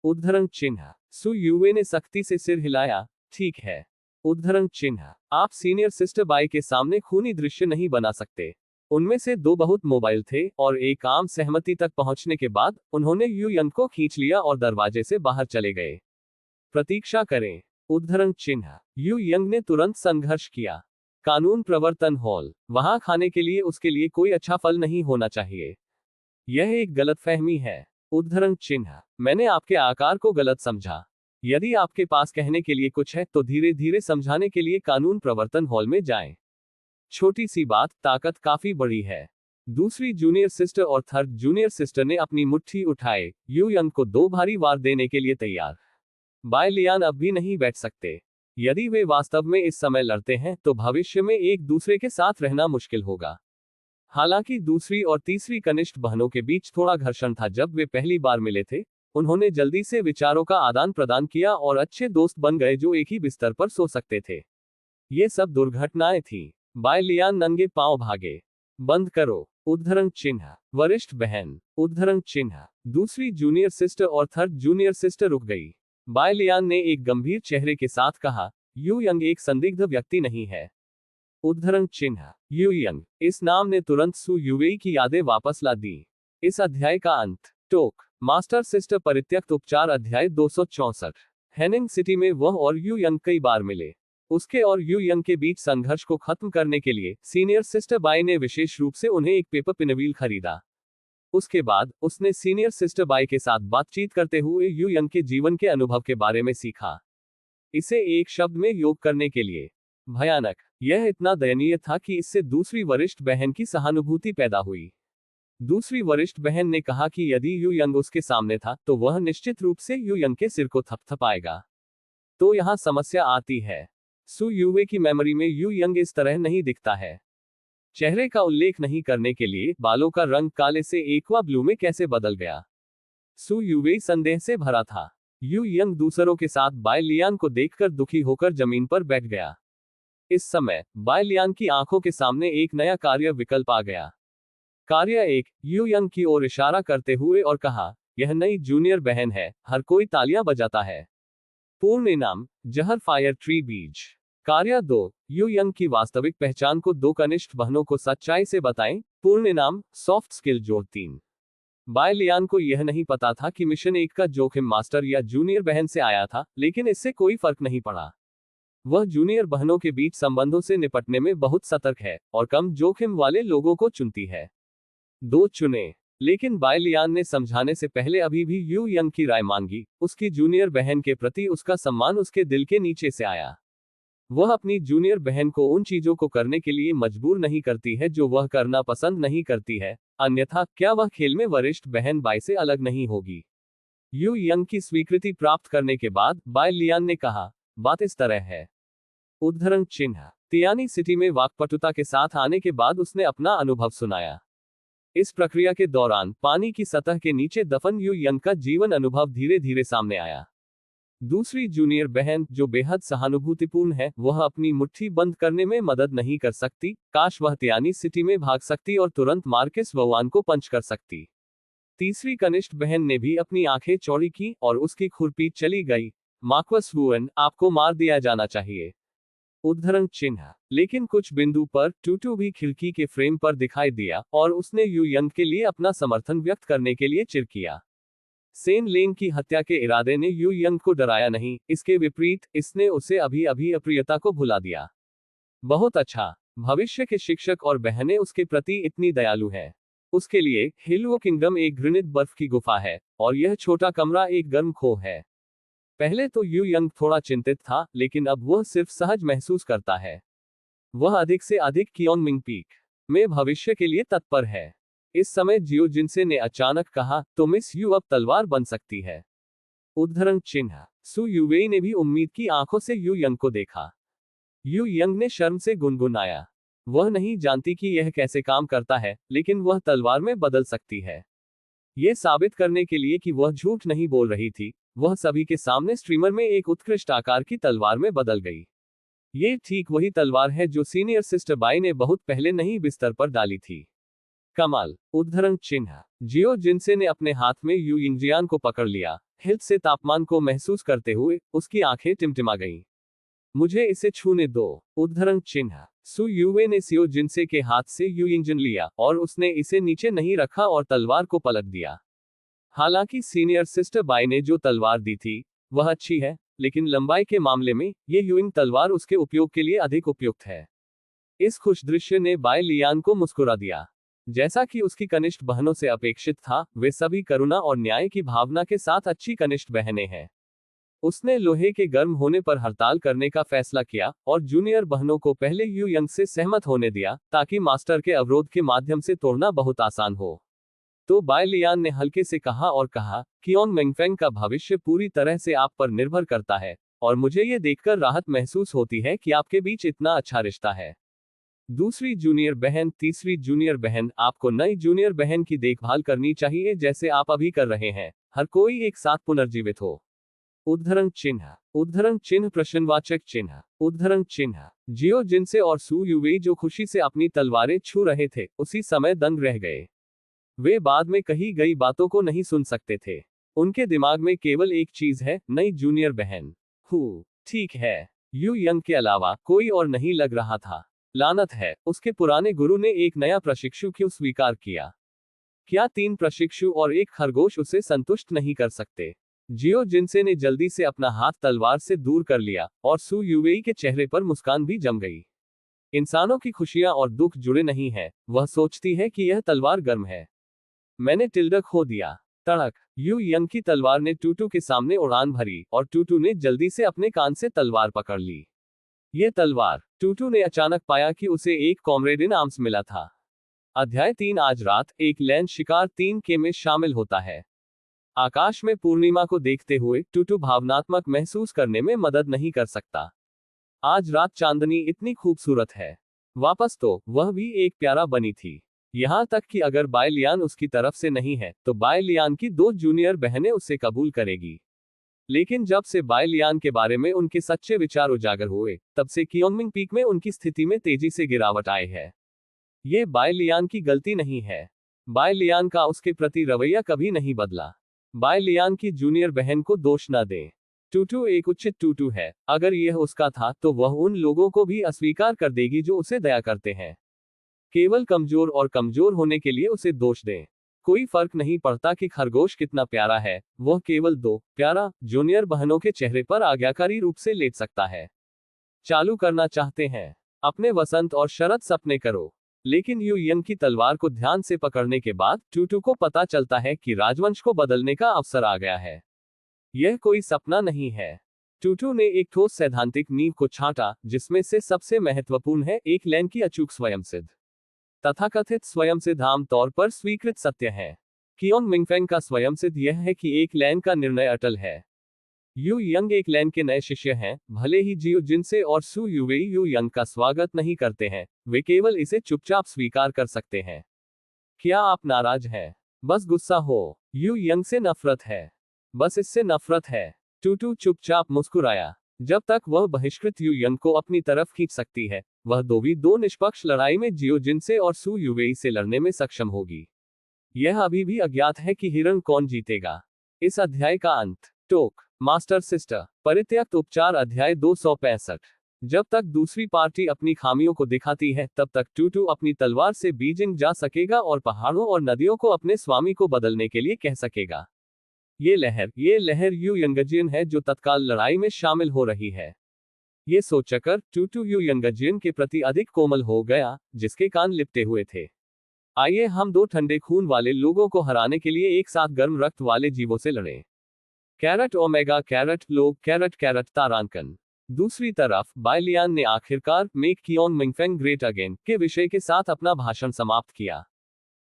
Speaker 1: उद्धरण चिन्ह। सू युवे ने सख्ती से सिर हिलाया। ठीक है। उद्धरण चिन्ह। आप सीनियर सिस्टर बाई के सामने खूनी दृश्य नहीं बना सकते। उनमें से 2 बहुत मोबाइल थे और एक आम सहमति तक पहुंचने के बाद उन्होंने यू यंग को खींच लिया और दरवाजे से बाहर चले गए। प्रतीक्षा करें। उद्धरण चिन्ह। यू यंग ने तुरंत संघर्ष किया। कानून प्रवर्तन हॉल, वहां खाने के लिए उसके लिए कोई अच्छा फल नहीं होना चाहिए। यह एक गलतफहमी है। उद्धरण चिन्ह। मैंने आपके आकार को गलत समझा। यदि आपके पास कहने के लिए कुछ है तो धीरे धीरे समझाने के लिए कानून प्रवर्तन हॉल में जाएं। छोटी सी बात, ताकत काफी बड़ी है। दूसरी जूनियर सिस्टर और थर्ड जूनियर सिस्टर ने अपनी मुट्ठी उठाए, यू यंग को 2 भारी वार देने के लिए तैयार। बाय लियान अब भी नहीं बैठ सकते। यदि वे वास्तव में इस समय लड़ते हैं तो भविष्य में एक दूसरे के साथ रहना मुश्किल होगा। हालांकि दूसरी और तीसरी कनिष्ठ बहनों के बीच थोड़ा घर्षण था जब वे पहली बार मिले थे। उन्होंने जल्दी से विचारों का आदान प्रदान किया और अच्छे दोस्त बन गए जो एक ही बिस्तर पर सो सकते थे। ये सब दुर्घटनाएं थीं। बाय लियान नंगे पांव भागे। बंद करो। उद्धरण चिन्ह। वरिष्ठ बहन। उद्धरण चिन्ह। दूसरी जूनियर सिस्टर और थर्ड जूनियर सिस्टर रुक गई। बाय लियान ने एक गंभीर चेहरे के साथ कहा, यू यंग एक संदिग्ध व्यक्ति नहीं है। उद्धरण चिन्ह। यू यंग, इस नाम ने तुरंत सू युवेई की यादें वापस ला दी। इस अध्याय का अंत। टोक मास्टर सिस्टर परित्यक्त उपचार अध्याय 264। हेनिंग सिटी में वह और यू यंग कई बार मिले। उसके और यू यंग के बीच संघर्ष को खत्म करने के लिए सीनियर सिस्टर बाई ने विशेष रूप से उन्हें एक पेपर पिनव्हील खरीदा। उसके बाद उसने सीनियर सिस्टर बाई के साथ बातचीत करते हुए यू यंग के जीवन के अनुभव के बारे में सीखा। इसे एक शब्द में योग करने के लिए, भयानक। यह इतना दयनीय था कि इससे दूसरी वरिष्ठ बहन की सहानुभूति पैदा हुई। दूसरी वरिष्ठ बहन ने कहा कि यदि यू यंग उसके सामने था तो वह निश्चित रूप से यू यंग के सिर को थपथपाएगा। तो यहां समस्या आती है। सू युवे की मेमोरी में यू यंग इस तरह नहीं दिखता है। चेहरे का उल्लेख नहीं करने के लिए बालों का रंग काले से एक्वा ब्लू में कैसे बदल गया? सू युवे संदेह से भरा था। यू यंग दूसरों के साथ बाय लियान को देखकर दुखी होकर जमीन पर बैठ गया। इस समय बाय लियान की आंखों के सामने एक नया कार्य विकल्प आ गया। कार्य 1, यू यंग की ओर इशारा करते हुए और कहा, यह नई जूनियर बहन है, हर कोई तालियां बजाता है। पूर्ण इनाम, जहर फायर ट्री बीज। कार्य 2, यू यंग की वास्तविक पहचान को 2 कनिष्ठ बहनों को सच्चाई से बताएं। पूर्ण इनाम, सॉफ्ट स्किल जोड़ 3। बाय लियान को यह नहीं पता था कि मिशन 1 का जोखिम मास्टर या जूनियर बहन से आया था, लेकिन इससे कोई फर्क नहीं पड़ा। वह जूनियर बहनों के बीच संबंधों से निपटने में बहुत सतर्क है और कम जोखिम वाले लोगों को चुनती है। 2 चुने। लेकिन बायलियान ने समझाने से पहले अभी भी यू यंग की राय मांगी। उसकी जूनियर बहन के प्रति उसका सम्मान उसके दिल के नीचे से आया। वह अपनी जूनियर बहन को उन चीजों को करने के लिए मजबूर नहीं करती है जो वह करना पसंद नहीं करती है, अन्यथा क्या वह खेल में वरिष्ठ बहन बाय से अलग नहीं होगी। यू यंग की स्वीकृति प्राप्त करने के बाद बायलियान ने कहा, बात इस तरह है। उद्धरण चिन्ह। तियानी सिटी में वाक्पटुता के साथ आने के बाद उसने अपना अनुभव सुनाया। इस प्रक्रिया के दौरान पानी की सतह के नीचे दफन यू यंग का जीवन अनुभव धीरे धीरे सामने आया। दूसरी जूनियर बहन, जो बेहद सहानुभूतिपूर्ण है, वह अपनी मुट्ठी बंद करने में मदद नहीं कर सकती। काश वह तियानी सिटी में भाग सकती और तुरंत मार्केस ववान को पंच कर सकती। तीसरी कनिष्ठ बहन ने भी अपनी आंखें चौड़ी की और उसकी खुरपी चली गई। मार्कस वुएन, आपको मार दिया जाना चाहिए। उद्धरण चिन्ह। लेकिन कुछ बिंदु पर टूटू भी खिड़की के फ्रेम पर दिखाई दिया और उसने यू यंग के लिए अपना समर्थन व्यक्त करने के लिए चिर किया। सेन लेंग की हत्या के इरादे ने यू यंग को डराया नहीं, इसके विपरीत इसने उसे अभी अभी अप्रियता को भुला दिया। बहुत अच्छा, भविष्य के शिक्षक और बहनें उसके प्रति इतनी दयालु है। उसके लिए हिलवो किंगडम एक घृणित बर्फ की गुफा है और यह छोटा कमरा एक गर्म खो है। पहले तो यू यंग थोड़ा चिंतित था, लेकिन अब वह सिर्फ सहज महसूस करता है। वह अधिक से अधिक कियोंगमिंग पीक में भविष्य के लिए तत्पर है। इस समय जियो जिनसे ने अचानक कहा, तो मिस यू अब तलवार बन सकती है। उद्धरण चिन्ह। सु युवेई ने भी उम्मीद की आंखों से यू यंग को देखा। यू यंग ने शर्म से गुनगुनाया। वह नहीं जानती कि यह कैसे काम करता है, लेकिन वह तलवार में बदल सकती है। ये साबित करने के लिए कि वह झूठ नहीं बोल रही थी, वह सभी के सामने स्ट्रीमर में एक उत्कृष्ट आकार की तलवार में बदल गई। ये ठीक वही तलवार है जो सीनियर सिस्टर बाई ने बहुत पहले नहीं बिस्तर पर डाली थी। कमाल। उद्धरण चिन्ह। जियो जिनसे ने अपने हाथ में यू यिंगजियान को पकड़ लिया। हित से तापमान को महसूस करते हुए उसकी आंखें टिमटिमा गईं। मुझे इसे छूने दो। उद्धरण चिन्ह। सु युवे ने सियो जिनसे के हाथ से यू यिंगजिन लिया और उसने इसे नीचे नहीं रखा और तलवार को पलट दिया। हालांकि सीनियर सिस्टर बाई ने जो तलवार दी थी वह अच्छी है, लेकिन लंबाई के मामले में ये यूइंग तलवार उसके उपयोग के लिए अधिक उपयुक्त है। इस खुश दृश्य ने बाय लियान को मुस्कुरा दिया। जैसा कि उसकी कनिष्ठ बहनों से अपेक्षित था, वे सभी करुणा और न्याय की भावना के साथ अच्छी कनिष्ठ बहनें हैं। उसने लोहे के गर्म होने पर हड़ताल करने का फैसला किया और जूनियर बहनों को पहले यू यंग से सहमत होने दिया, ताकि मास्टर के अवरोध के माध्यम से तोड़ना बहुत आसान हो। तो बाय लियान ने हल्के से कहा और कहा, कियोंग मेंगफेंग का भविष्य पूरी तरह से आप पर निर्भर करता है, और मुझे ये देखकर राहत महसूस होती है कि आपके बीच इतना अच्छा रिश्ता है। दूसरी जूनियर बहन। तीसरी जूनियर बहन, आपको नई जूनियर बहन की देखभाल करनी चाहिए जैसे आप अभी कर रहे हैं। हर कोई एक साथ पुनर्जीवित हो। उद्धरण चिन्ह। उद्धरण चिन्ह प्रश्नवाचक चिन्ह। उद्धरण चिन्ह। जियो जिनसे और सु युवेई जो खुशी से अपनी तलवारें छू रहे थे, उसी समय दंग रह गए। वे बाद में कही गई बातों को नहीं सुन सकते थे। उनके दिमाग में केवल एक चीज है, नई जूनियर बहन। ठीक है। यू यंग के अलावा कोई और नहीं लग रहा था। लानत है, उसके पुराने गुरु ने एक नया प्रशिक्षु क्यों स्वीकार किया? क्या 3 प्रशिक्षु और एक खरगोश उसे संतुष्ट नहीं कर सकते? जियो जिनसे ने जल्दी से अपना हाथ तलवार से दूर कर लिया और सु युवेई के चेहरे पर मुस्कान भी जम गई। इंसानों की खुशियां और दुख जुड़े नहीं है। वह सोचती है कि यह तलवार गर्म है। मैंने टिल्डा खो दिया। तड़क। यू यंग की तलवार ने टूटू के सामने उड़ान भरी और टूटू ने जल्दी से अपने कान से तलवार पकड़ ली। ये तलवार। टूटू ने अचानक पाया कि उसे एक कॉमरेड इन आर्म्स मिला था। अध्याय 3। आज रात एक लैंड शिकार 3K में शामिल होता है। आकाश में पूर्णिमा को देखते हुए टूटू भावनात्मक महसूस करने में मदद नहीं कर सकता। आज रात चांदनी इतनी खूबसूरत है। वापस तो वह भी एक प्यारा बनी थी। यहां तक कि अगर बाय लियान उसकी तरफ से नहीं है, तो बाय लियान की 2 जूनियर बहनें उसे कबूल करेगी। लेकिन जब से बाय लियान के बारे में उनके सच्चे विचार उजागर हुए, तब से कियोंगमिंग पीक में उनकी स्थिति में तेजी से गिरावट आई है। ये बाय लियान की गलती नहीं है। बाय लियान का उसके प्रति रवैया कभी नहीं बदला। बाय लियान की जूनियर बहन को दोष न दें। टूटू एक उचित टूटू है। अगर यह उसका था तो वह उन लोगों को भी अस्वीकार कर देगी जो उसे दया करते हैं। केवल कमजोर और कमजोर होने के लिए उसे दोष दें। कोई फर्क नहीं पड़ता कि खरगोश कितना प्यारा है, वह केवल 2 प्यारा जूनियर बहनों के चेहरे पर आज्ञाकारी रूप से लेट सकता है। चालू करना चाहते हैं? अपने वसंत और शरद सपने करो। लेकिन यू यंग की तलवार को ध्यान से पकड़ने के बाद टूटू को पता चलता है कि राजवंश को बदलने का अवसर आ गया है। यह कोई सपना नहीं है। टूटू ने एक ठोस सैद्धांतिक नींव को छांटा, जिसमें से सबसे महत्वपूर्ण है एक लैन की अचूक स्वयंसिद्ध। तथाकथित स्वयंसिद्ध आम तौर पर स्वीकृत सत्य है। कियोंग मिंगफेंग का स्वयंसिद्ध यह है कि एक लैन का निर्णय अटल है। यू यंग एक लैन के नए शिष्य हैं, भले ही जियो जिनसे और सू यूवेई यू यंग का स्वागत नहीं करते हैं, वे केवल इसे चुपचाप स्वीकार कर सकते हैं। क्या आप नाराज हैं? बस गुस्सा हो? यू यंग से नफरत है? बस इससे नफरत है। टूटू चुपचाप मुस्कुराया। जब तक वह बहिष्कृत यू यंग को अपनी तरफ खींच सकती है, वह दो निष्पक्ष लड़ाई में जियो जिनसे और सू यूवेई से लड़ने में सक्षम होगी। यह अभी भी अज्ञात है कि हिरण कौन जीतेगा। इस अध्याय का अंत। टोक मास्टर सिस्टर परित्यक्त उपचार अध्याय 265। जब तक दूसरी पार्टी अपनी खामियों को दिखाती है, तब तक टूटू अपनी तलवार से बीजिंग जा सकेगा और पहाड़ों और नदियों को अपने स्वामी को बदलने के लिए कह सकेगा। ये लहर यू यंगजियन है जो तत्काल लड़ाई में शामिल हो रही है। ये सोचकर टूटू यू यंगजियन के प्रति अधिक कोमल हो गया, जिसके कान लिपटे हुए थे। आइए हम दो ठंडे खून वाले लोगों को हराने के लिए एक साथ गर्म रक्त वाले जीवों से लड़ें। कैरेट ओमेगा कैरेट लोग कैरेट कैरेट तारांकन। दूसरी तरफ बायलियान ने आखिरकार मेक कियोंग मिंगफेंग ग्रेट अगेन के विषय के साथ अपना भाषण समाप्त किया।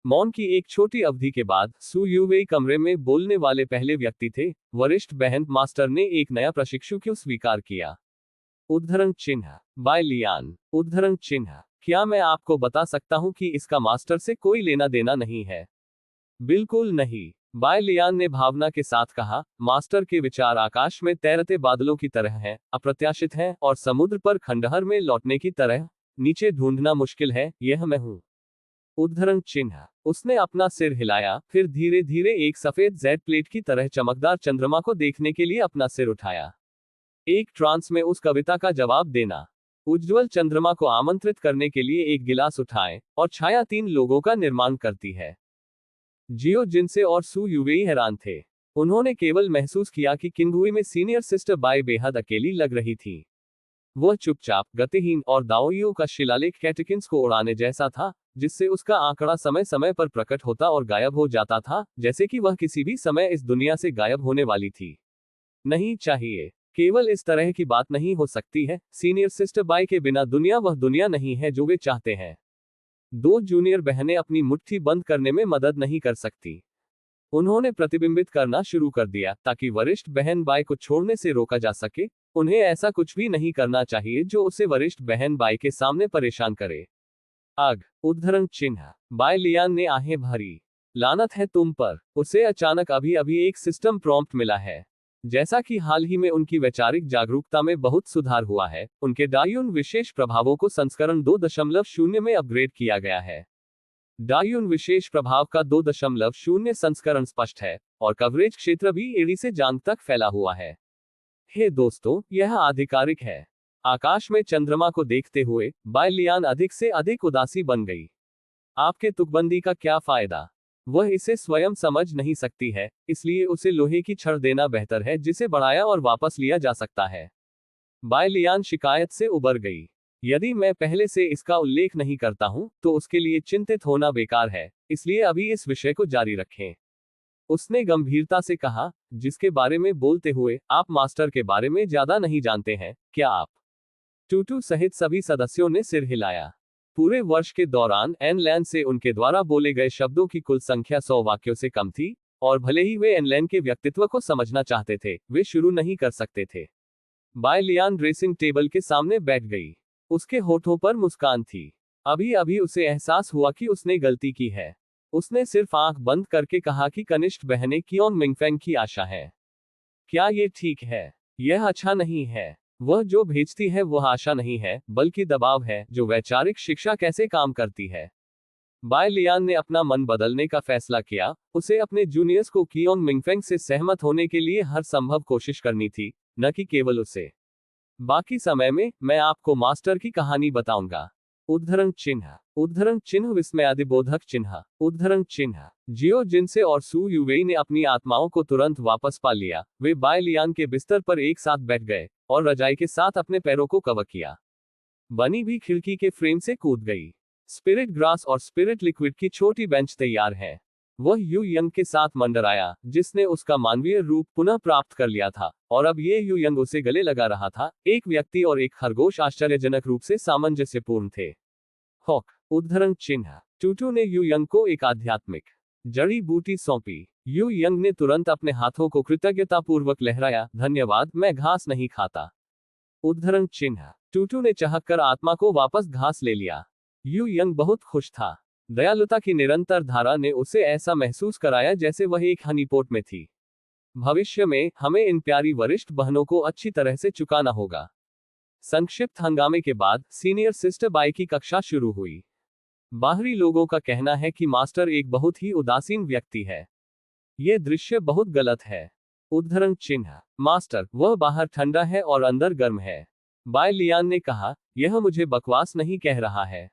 Speaker 1: मौन की एक छोटी अवधि के बाद सू यूवेई कमरे में बोलने वाले पहले व्यक्ति थे। वरिष्ठ बहन मास्टर ने एक नया प्रशिक्षु क्यों स्वीकार किया? उद्धरण चिन्ह बायलियान उद्धरण चिन्ह। क्या मैं आपको बता सकता हूं कि इसका मास्टर से कोई लेना देना नहीं है? बिल्कुल नहीं, बायलियान ने भावना के साथ कहा। मास्टर के विचार आकाश में तैरते बादलों की तरह हैं, अप्रत्याशित हैं और समुद्र पर खंडहर में लौटने की तरह नीचे ढूंढना मुश्किल है। यह मैं हूं। उद्धरण चिन्ह। उसने अपना सिर हिलाया, फिर धीरे धीरे एक सफेद जेड प्लेट की तरह चमकदार चंद्रमा को देखने के लिए अपना सिर उठाया। एक ट्रांस में उस कविता का जवाब देना। उज्ज्वल चंद्रमा को आमंत्रित करने के लिए एक गिलास उठाएं, और छाया 3 लोगों का निर्माण करती है। जियो जिनसे और सू यूवेई हैरान थे। उन्होंने केवल महसूस किया कि किंगहुई में सीनियर सिस्टर बाय बेहद अकेली लग रही थी। वह चुपचाप, गतिहीन और दाओइयो का शिलालेख कैटेकिन्स को उड़ाने जैसा था, जिससे उसका आंकड़ा समय समय पर प्रकट होता और गायब हो जाता था, जैसे कि वह किसी भी समय इस दुनिया से गायब होने वाली थी। नहीं चाहिए। केवल इस तरह की बात नहीं हो सकती है। सीनियर सिस्टर बाय के बिना दुनिया वह दुनिया नहीं है जो वे चाहते हैं। 2 जूनियर बहनें अपनी मुट्ठी बंद करने में मदद नहीं कर सकती। उन्होंने प्रतिबिंबित करना शुरू कर दिया ताकि वरिष्ठ बहन बाय को छोड़ने से रोका जा सके। उन्हें ऐसा कुछ भी नहीं करना चाहिए जो उसे वरिष्ठ बहन बाय के सामने परेशान करे। आग उद्धरण चिन्ह। बायलियान ने आहें भरी। लानत है तुम पर। उसे अचानक अभी अभी एक सिस्टम प्रॉम्प्ट मिला है। जैसा कि हाल ही में उनकी वैचारिक जागरूकता में बहुत सुधार हुआ है, उनके डायून विशेष प्रभावों को संस्करण 2.0 में अपग्रेड किया गया है। डायून विशेष प्रभाव का 2.0 संस्करण स्पष्ट है, और कवरेज क्षेत्र भी एड़ी से जांग तक फैला हुआ है। हे दोस्तों, यह आधिकारिक है। आकाश में चंद्रमा को देखते हुए बायलियान अधिक से अधिक उदासी बन गई। आपके तुकबंदी का क्या फायदा? वह इसे स्वयं समझ नहीं सकती है, इसलिए उसे लोहे की छड़ देना बेहतर है जिसे बढ़ाया और वापस लिया जा सकता है। बायलियान शिकायत से उबर गई। यदि मैं पहले से इसका उल्लेख नहीं करता हूं, तो उसके लिए चिंतित होना बेकार है, इसलिए अभी इस विषय को जारी रखें। उसने गंभीरता से कहा, जिसके बारे में बोलते हुए आप मास्टर के बारे में ज्यादा नहीं जानते हैं, क्या आप? टूटू सहित सभी सदस्यों ने सिर हिलाया। पूरे वर्ष के दौरान एनलैन से उनके द्वारा बोले गए शब्दों की कुल संख्या 100 वाक्यों से कम थी, और भले ही वे एनलैन के व्यक्तित्व को समझना चाहते थे, वे शुरू नहीं कर सकते थे। बायलियान ड्रेसिंग टेबल के सामने बैठ गई। उसके होठों पर मुस्कान थी। अभी अभी उसे एहसास हुआ कि उसने गलती की है। उसने सिर्फ आंख बंद करके कहा कि कनिष्ठ बहनें कियोंग मिंगफेंग की आशा है। क्या ये ठीक है? यह अच्छा नहीं है। वह जो भेजती है वह आशा नहीं है, बल्कि दबाव है, जो वैचारिक शिक्षा कैसे काम करती है। बायलियान ने अपना मन बदलने का फैसला किया। उसे अपने जूनियर्स को कियोंग मिंगफेंग से सहमत होने के लिए हर संभव कोशिश करनी थी, न कि केवल उसे। बाकी समय में मैं आपको मास्टर की कहानी बताऊंगा। उद्धरण चिन्ह विस्मयादिबोधक चिन्ह। उद्धरण चिन्ह। जियो जिनसे और सू यूवेई ने अपनी आत्माओं को तुरंत वापस पा लिया। वे बायलियान के बिस्तर पर एक साथ बैठ गए और रजाई के साथ अपने पैरों को कवर किया। बनी भी खिड़की के फ्रेम से कूद गई। स्पिरिट ग्रास और स्पिरिट लिक्विड की छोटी बेंच तैयार है। वह यू यंग के साथ मंडराया, जिसने उसका मानवीय रूप पुनः प्राप्त कर लिया था, और अब ये यू यंग उसे गले लगा रहा था। एक व्यक्ति और एक खरगोश आश्चर्यजनक रूप से सामंजस्यपूर्ण थे। हॉक उद्धरण चिन्ह। टूटू ने यू यंग को एक आध्यात्मिक जड़ी बूटी सौंपी। यू यंग ने तुरंत अपने हाथों को कृतज्ञतापूर्वक लहराया, धन्यवाद, मैं घास नहीं खाता। उद्धरण चिन्ह। टूटू ने चाहकर आत्मा को वापस घास ले लिया। यू यंग बहुत खुश था। दयालुता की निरंतर धारा ने उसे ऐसा महसूस कराया जैसे वह एक हनीपोट में थी। भविष्य में हमें इन प्यारी वरिष्ठ बहनों को अच्छी तरह से चुकाना होगा। संक्षिप्त हंगामे के बाद सीनियर सिस्टर बाई की कक्षा शुरू हुई। बाहरी लोगों का कहना है कि मास्टर एक बहुत ही उदासीन व्यक्ति है। यह दृश्य बहुत गलत है। उद्धरण चिन्ह। मास्टर, वह बाहर ठंडा है और अंदर गर्म है। बाय लियान ने कहा, यह मुझे बकवास नहीं कह रहा है।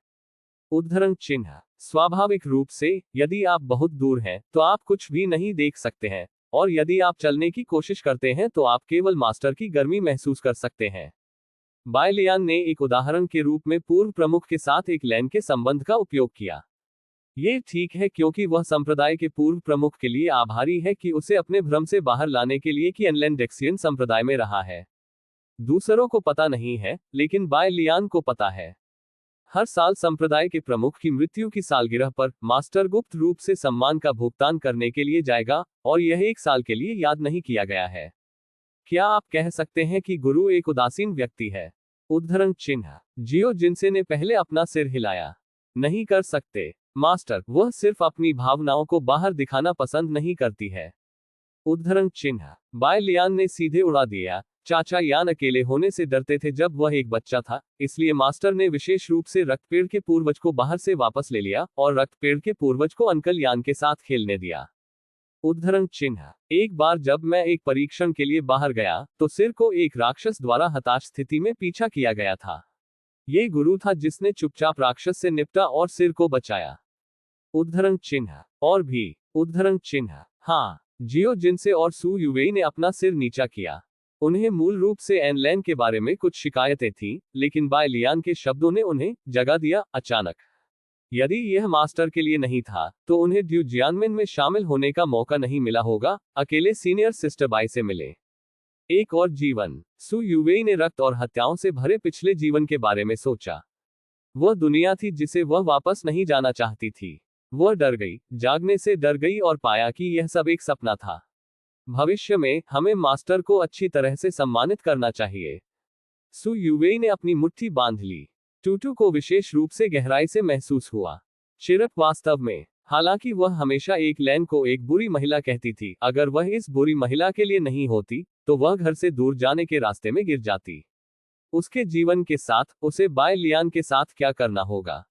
Speaker 1: उद्धरण चिन्ह। स्वाभाविक रूप से, यदि आप बहुत दूर हैं, तो आप कुछ भी नहीं देख सकते हैं, और यदि आप चलने की कोशिश करते हैं तो आप केवल मास्टर की गर्मी महसूस कर सकते हैं। बाय लियान ने एक उदाहरण के रूप में पूर्व प्रमुख के साथ एक लैन के संबंध का उपयोग किया। ये ठीक है क्योंकि वह संप्रदाय के पूर्व प्रमुख के लिए आभारी है कि उसे अपने भ्रम से बाहर लाने के लिए कि एनलैंडेक्सियन संप्रदाय में रहा है। दूसरों को पता नहीं है, लेकिन बाय लियान को पता है। हर साल संप्रदाय के प्रमुख की मृत्यु की सालगिरह पर मास्टर गुप्त रूप से सम्मान का भुगतान करने के लिए जाएगा, और यह एक साल के लिए याद नहीं किया गया है। क्या आप कह सकते हैं कि गुरु एक उदासीन व्यक्ति है? उद्धरण चिन्ह। जियो जिनसे ने पहले अपना सिर हिलाया। नहीं कर सकते। मास्टर, वह सिर्फ अपनी भावनाओं को बाहर दिखाना पसंद नहीं करती है। उद्धरण चिन्ह। बाय लियान ने सीधे उड़ा दिया। चाचा यान अकेले होने से डरते थे जब वह एक बच्चा था, इसलिए मास्टर ने विशेष रूप से रक्तपेड़ के पूर्वज को बाहर से वापस ले लिया और रक्तपेड़ के पूर्वज को अंकल यान के साथ खेलने दिया। उद्धरण चिन्ह। एक बार जब मैं एक परीक्षण के लिए बाहर गया, तो सिर को एक राक्षस द्वारा हताश स्थिति में पीछा किया गया था। ये गुरु था जिसने चुपचाप राक्षस से निपटा और सिर को बचाया। उद्धरण चिन्ह। और भी। उद्धरण चिन्ह। हाँ, जियो जिनसे और सू युवेई ने अपना सिर नीचा किया। उन्हें मूल रूप से एनलैन के बारे में कुछ शिकायतें थीं, लेकिन बाय लियान के शब्दों ने उन्हें जगा दिया। अचानक, यदि यह मास्टर के लिए नहीं था, तो उन्हें ड्यू जियानमिन में शामिल होने का मौका नहीं मिला होगा। अकेले सीनियर सिस्टर बाई से मिले। एक और जीवन। सू युवेई ने रक्त और हत्याओं से भरे पिछले जीवन के बारे में सोचा। वह दुनिया थी जिसे वह वापस नहीं जाना चाहती थी। वह डर गई, जागने से डर गई और पाया कि यह सब एक सपना था। भविष्य में हमें मास्टर को अच्छी तरह से सम्मानित करना चाहिए। सू युवेई ने अपनी मुट्ठी बांध ली। टूटू को विशेष रूप से गहराई से महसूस हुआ। चिरप वास्तव में, हालांकि वह हमेशा एक लैन को एक बुरी महिला कहती थी, अगर वह इस बुरी महिला के लिए नहीं होती, तो वह घर से दूर जाने के रास्ते में गिर जाती। उसके जीवन के साथ, उसे बाय लियान के साथ क्या करना होगा?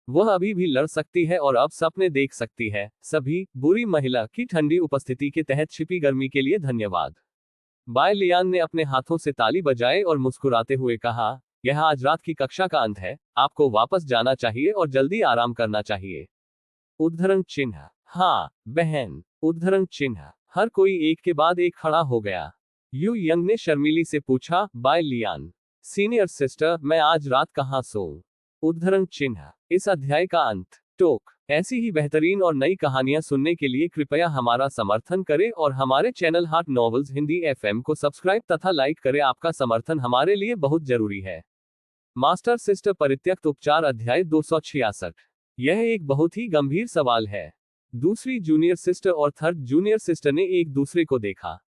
Speaker 1: वह अभी भी लड़ सकती है और अब सपने देख सकती है। सभी बुरी महिला की ठंडी उपस्थिति के तहत छिपी गर्मी के लिए धन्यवाद। बाय लियान ने अपने हाथों से ताली बजाए और मुस्कुराते हुए कहा, यह आज रात की कक्षा का अंत है, आपको वापस जाना चाहिए और जल्दी आराम करना चाहिए। उद्धरण चिन्ह। हाँ, बहन। उद्धरण चिन्ह। हर कोई एक के बाद एक खड़ा हो गया। यू यंग ने शर्मीली से पूछा, बाय लियान, सीनियर सिस्टर, मैं आज रात कहाँ सोऊं? उद्धरण चिन्ह। इस अध्याय का अंत। टोक। ऐसी ही बेहतरीन और नई कहानियां सुनने के लिए कृपया हमारा समर्थन करें और हमारे चैनल हाट नॉवेल्स हिंदी FM को सब्सक्राइब तथा लाइक करें। आपका समर्थन हमारे लिए बहुत जरूरी है। मास्टर सिस्टर परित्यक्त उपचार अध्याय 266। यह एक बहुत ही गंभीर सवाल है। दूसरी जूनियर सिस्टर और थर्ड जूनियर सिस्टर ने एक दूसरे को देखा।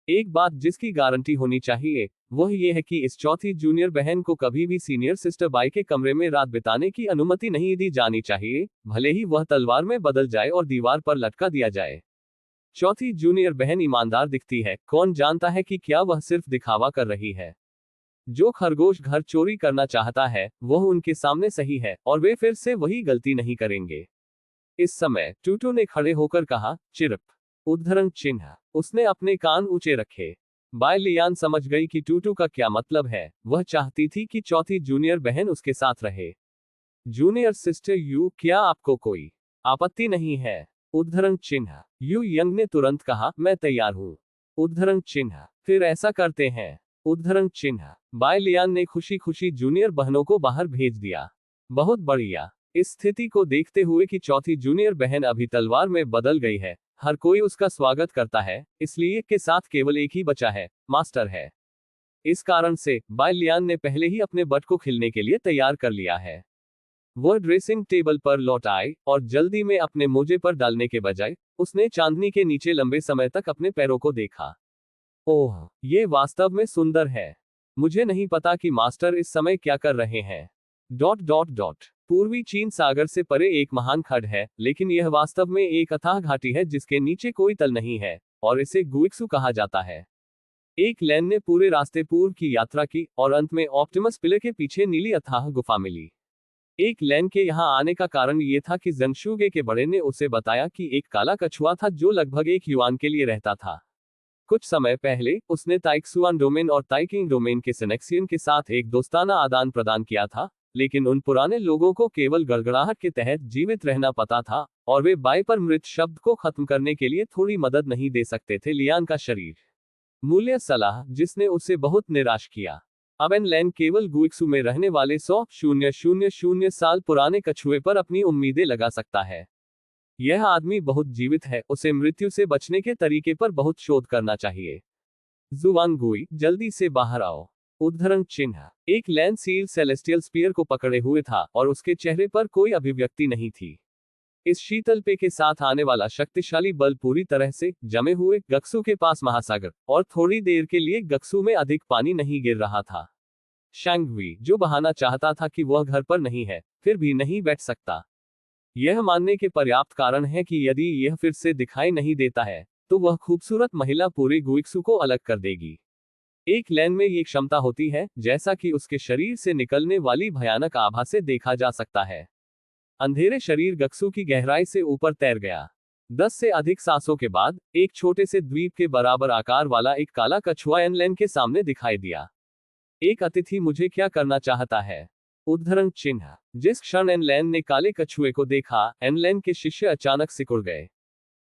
Speaker 1: एक बात जिसकी गारंटी होनी चाहिए, वह यह है कि इस चौथी जूनियर बहन को कभी भी सीनियर सिस्टर बाई के कमरे में रात बिताने की अनुमति नहीं दी जानी चाहिए, भले ही वह तलवार में बदल जाए और दीवार पर लटका दिया जाए। चौथी जूनियर बहन ईमानदार दिखती है, कौन जानता है कि क्या वह सिर्फ दिखावा कर रही है। जो खरगोश घर चोरी करना चाहता है, वह उनके सामने सही है, और वे फिर से वही गलती नहीं करेंगे। इस समय टूटू ने खड़े होकर कहा, चिरप। उद्धरण चिन्ह। उसने अपने कान ऊंचे रखे। बाय लियान समझ गई कि टूटू का क्या मतलब है। वह चाहती थी कि चौथी जूनियर बहन उसके साथ रहे। जूनियर सिस्टर यू, क्या आपको कोई आपत्ति नहीं है? उद्धरण चिन्ह। यू यंग ने तुरंत कहा, मैं तैयार हूं। उद्धरण चिन्ह। फिर ऐसा करते हैं। उद्धरण चिन्ह। बाय लियान ने खुशी खुशी जूनियर बहनों को बाहर भेज दिया। बहुत बढ़िया। इस स्थिति को देखते हुए कि चौथी जूनियर बहन अभी तलवार में बदल गई है, हर कोई उसका स्वागत करता है, इसलिए के साथ केवल एक ही बचा है, मास्टर है। इस कारण से बाय लियान ने पहले ही अपने बट को खिलने के लिए तैयार कर लिया है। वह ड्रेसिंग टेबल पर लौट आई और जल्दी में अपने मोजे पर डालने के बजाय उसने चांदनी के नीचे लंबे समय तक अपने पैरों को देखा। ओह, ये वास्तव में सुंदर है। मुझे नहीं पता कि मास्टर इस समय क्या कर रहे हैं। पूर्वी चीन सागर से परे एक महान खड्ड है, लेकिन यह वास्तव में एक अथाह घाटी है जिसके नीचे कोई तल नहीं है, और इसे गुइक्सू कहा जाता है। एक लैन ने पूरे रास्ते पूर्व की यात्रा की और अंत में ऑप्टिमस पिलर के पीछे नीली अथाह गुफा मिली। एक लैन के यहाँ आने का कारण ये था कि जंगशुगे के बड़े ने उसे बताया कि एक काला कछुआ था जो लगभग 1 युआन के लिए रहता था। कुछ समय पहले उसने ताइक्सुआन डोमेन और ताइकिंग डोमेन के सेनेक्सियन के साथ एक दोस्ताना आदान प्रदान किया था, लेकिन उन पुराने लोगों को केवल गड़गड़ाहट के तहत जीवित रहना पता था, और वे बाय पर मृत शब्द को खत्म करने के लिए थोड़ी मदद नहीं दे सकते थे। लियान का शरीर मूल्य सलाह जिसने उसे बहुत निराश किया। अब एन लैन केवल गुइक्सू में रहने वाले 100,000 साल पुराने कछुए पर अपनी उम्मीदें लगा सकता है। यह आदमी बहुत जीवित है, उसे मृत्यु से बचने के तरीके पर बहुत शोध करना चाहिए। जुवांगुई, जल्दी से बाहर आओ। उद्धरण चिन्ह। एक लैन सील सेलेस्टियल स्पीयर को पकड़े हुए था और उसके चेहरे पर कोई अभिव्यक्ति नहीं थी। इस शीतल पे के साथ आने वाला शक्तिशाली बल पूरी तरह से जमे हुए गक्सू के पास महासागर, और थोड़ी देर के लिए गक्सू में अधिक पानी नहीं गिर रहा था। शैंगवी, जो बहाना चाहता था कि वह घर पर नहीं है, फिर भी नहीं बैठ सकता। यह मानने के पर्याप्त कारण है कि यदि यह फिर से दिखाई नहीं देता है, तो वह खूबसूरत महिला पूरे गुइक्सू को अलग कर देगी। एक लैन में ये क्षमता होती है, जैसा कि उसके शरीर से निकलने वाली भयानक आभा से देखा जा सकता है। अंधेरे शरीर गक्सू की गहराई से ऊपर तैर गया। 10 से अधिक सांसों के बाद एक छोटे से द्वीप के बराबर आकार वाला एक काला कछुआ एनलैन के सामने दिखाई दिया। एक अतिथि मुझे क्या करना चाहता है? उद्धरण चिन्ह। जिस क्षण एनलैन ने काले कछुए को देखा, एनलैन के शिष्य अचानक सिकुड़ गए।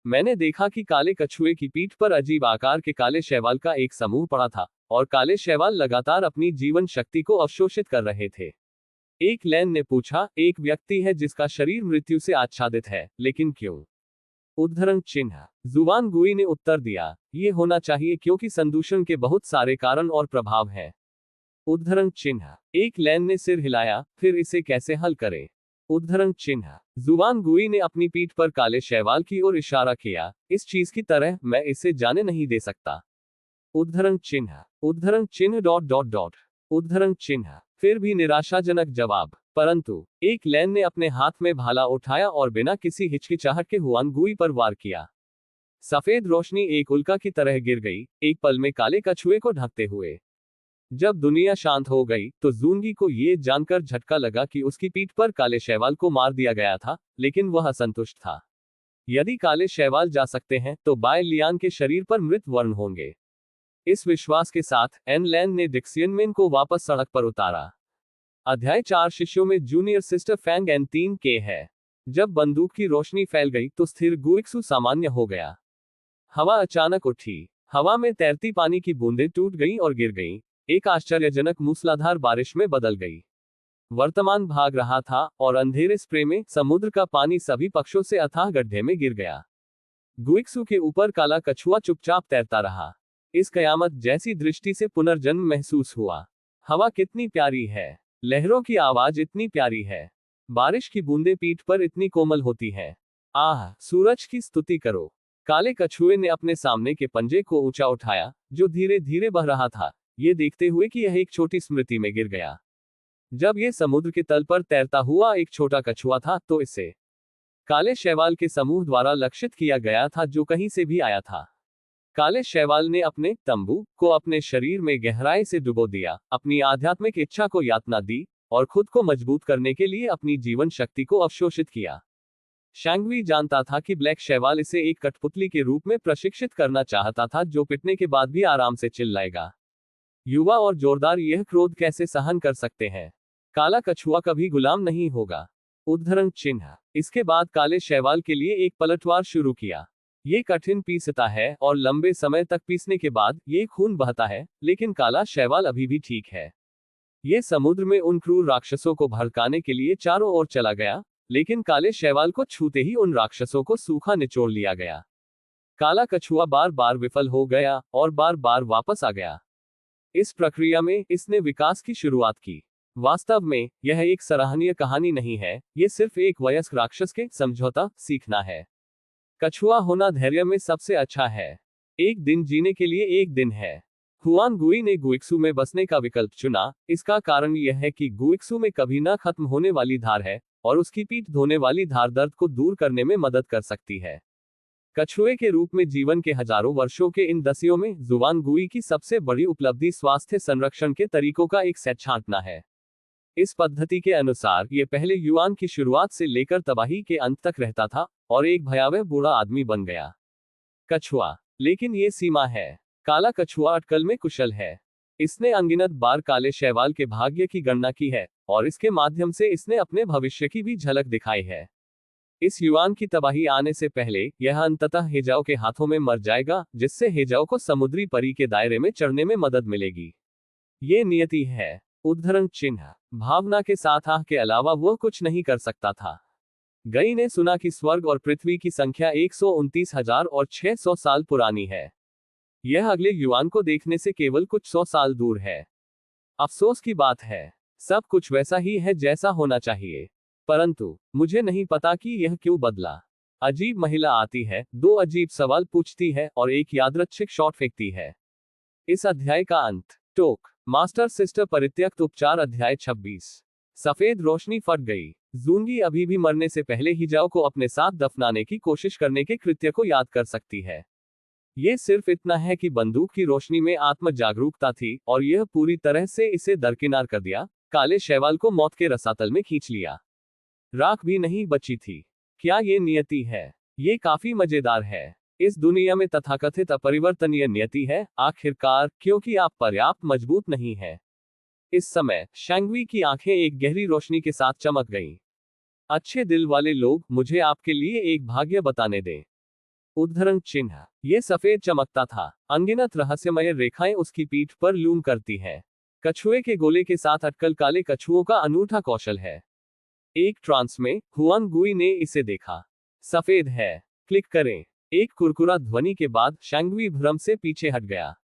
Speaker 1: मैंने देखा कि काले कछुए की पीठ पर अजीब आकार के काले शैवाल का एक समूह पड़ा था, और काले शैवाल लगातार अपनी जीवन शक्ति को अवशोषित कर रहे थे। एक लैन ने पूछा, एक व्यक्ति है जिसका शरीर मृत्यु से आच्छादित है, लेकिन क्यों? उद्धरण चिन्ह। जुवानगुई ने उत्तर दिया, ये होना चाहिए क्योंकि संदूषण के बहुत सारे कारण और प्रभाव हैं। उद्धरण चिन्ह। एक लैन ने सिर हिलाया, फिर इसे कैसे हल करें? उद्धरण चिन्ह। जुवानगुई ने अपनी पीठ पर काले शैवाल की ओर इशारा किया, इस चीज की तरह मैं इसे जाने नहीं दे सकता। उद्धरण चिन्ह। उद्धरण चिन्ह ... उद्धरण चिन्ह। फिर भी निराशाजनक जवाब। परंतु एक लैन ने अपने हाथ में भाला उठाया और बिना किसी हिचकिचाहट के हुआनगुई पर वार किया। सफेद रोशनी एक उल्का की तरह गिर गई, एक पल में काले कछुए को ढकते हुए। जब दुनिया शांत हो गई, तो जूंगी को ये जानकर झटका लगा कि उसकी पीठ पर काले शैवाल को मार दिया गया था, लेकिन वह असंतुष्ट था। यदि काले शैवाल जा सकते हैं, तो बाय लियान के शरीर पर मृत वर्ण होंगे। इस विश्वास के साथ एन लैन ने डिक्सियनमेन को वापस सड़क पर उतारा। अध्याय 4 शिष्यों में junior sister Fang N 3K है। जब बंदूक की रोशनी फैल गई तो स्थिर गुइक्सू सामान्य हो गया। हवा अचानक उठी। हवा में तैरती पानी की बूंदें टूट गईं और गिर गईं, एक आश्चर्यजनक मूसलाधार बारिश में बदल गई। वर्तमान भाग रहा था, और अंधेरे स्प्रे में समुद्र का पानी सभी पक्षों से अथाह गड्ढे में गिर गया। गुइक्सू के ऊपर काला कछुआ चुपचाप तैरता रहा। इस कयामत जैसी दृष्टि से पुनर्जन्म महसूस हुआ। हवा कितनी प्यारी है, लहरों की आवाज इतनी प्यारी है, बारिश की बूंदें पीठ पर इतनी कोमल होती हैं। आह, सूरज की स्तुति करो। काले कछुए ने अपने सामने के पंजे को ऊंचा उठाया, जो धीरे धीरे बह रहा था, ये देखते हुए कि यह एक छोटी स्मृति में गिर गया। जब यह समुद्र के तल पर तैरता हुआ एक छोटा कछुआ था, तो इसे काले शैवाल के समूह द्वारा लक्षित किया गया था, जो कहीं से भी आया था। काले शैवाल ने अपने तंबू को अपने शरीर में गहराई से डुबो दिया, अपनी आध्यात्मिक इच्छा को यातना दी, और खुद को मजबूत करने के लिए अपनी जीवन शक्ति को अवशोषित किया। शैंगवी जानता था कि ब्लैक शैवाल इसे एक कठपुतली के रूप में प्रशिक्षित करना चाहता था, जो पिटने के बाद भी आराम से चिल्लाएगा। युवा और जोरदार, यह क्रोध कैसे सहन कर सकते हैं? काला कछुआ कभी गुलाम नहीं होगा। उद्धरण चिन्ह। इसके बाद काले शैवाल के लिए एक पलटवार शुरू किया। ये कठिन पीसता है, और लंबे समय तक पीसने के बाद ये खून बहता है, लेकिन काला शैवाल अभी भी ठीक है। ये समुद्र में उन क्रूर राक्षसों को भड़काने के लिए चारों ओर चला गया, लेकिन काले शैवाल को छूते ही उन राक्षसों को सूखा निचोड़ लिया गया। काला कछुआ बार बार विफल हो गया और बार बार वापस आ गया। इस प्रक्रिया में इसने विकास की शुरुआत की। वास्तव में यह एक सराहनीय कहानी नहीं है, ये सिर्फ एक वयस्क राक्षस के समझौता सीखना है। कछुआ होना धैर्य में सबसे अच्छा है। एक दिन जीने के लिए एक दिन है। हुआन गुई ने गुइक्सू में बसने का विकल्प चुना। इसका कारण यह है कि गुइक्सू में कभी न खत्म होने वाली धार है और उसकी पीठ धोने वाली धार दर्द को दूर करने में मदद कर सकती है। कछुए के रूप में जीवन के हजारों वर्षों के इन दसियों में जुआन गुई की सबसे बड़ी उपलब्धि स्वास्थ्य संरक्षण के तरीकों का एक सेट छांटना है। इस पद्धति के अनुसार ये पहले युआन की शुरुआत से लेकर तबाही के अंत तक रहता था और एक भयावह बूढ़ा आदमी बन गया। कछुआ, लेकिन ये सीमा है। काला कछुआ अटकल में कुशल है। इसने अनगिनत बार काले शैवाल के भाग्य की गणना की है और इसके माध्यम से इसने अपने भविष्य की भी झलक दिखाई है। इस युआन की तबाही आने से पहले यह अंततः हेजाओ के हाथों में मर जाएगा, जिससे हेजाओ को समुद्री परी के दायरे में चढ़ने में मदद मिलेगी। ये नियति है। उद्धरण चिन्ह। भावना के साथ आह के अलावा वह कुछ नहीं कर सकता था। गई ने सुना कि स्वर्ग और पृथ्वी की संख्या 129,600 साल पुरानी है। यह अगले युआन को देखने से केवल कुछ 100 साल दूर है। अफसोस की बात है, सब कुछ वैसा ही है जैसा होना चाहिए, परंतु मुझे नहीं पता कि यह क्यों बदला। अजीब महिला आती है, दो अजीब सवाल पूछती है और एक यादृच्छिक शॉट फेंकती है। इस अध्याय का अंत। टोक मास्टर सिस्टर परित्यक्त उपचार अध्याय 26। सफेद रोशनी फट गई। जूंगी अभी भी मरने से पहले हिजाओ को अपने साथ दफनाने की कोशिश करने के कृत्य को याद कर सकती है। ये सिर्फ इतना है कि बंदूक की रोशनी में आत्म जागरूकता थी और यह पूरी तरह से इसे दरकिनार कर दिया। काले शैवाल को मौत के रसातल में खींच लिया। राख भी नहीं बची थी। क्या ये नियति है? ये काफी मजेदार है। इस दुनिया में तथाकथित अपरिवर्तनीय नियति है, आखिरकार, क्योंकि आप पर्याप्त मजबूत नहीं है। इस समय शैंगवी की आंखें एक गहरी रोशनी के साथ चमक गईं। अच्छे दिल वाले लोग, मुझे आपके लिए एक भाग्य बताने दें। उद्धरण चिन्ह। ये सफेद चमकता था। अनगिनत रहस्यमय रेखाएं उसकी पीठ पर लूम करती हैं। कछुए के गोले के साथ अटकल काले कछुओं का अनूठा कौशल है। एक ट्रांस में हुआन गुई ने इसे देखा। सफेद है। क्लिक करें। एक कुरकुरा ध्वनि के बाद शैंगवी भ्रम से पीछे हट गया।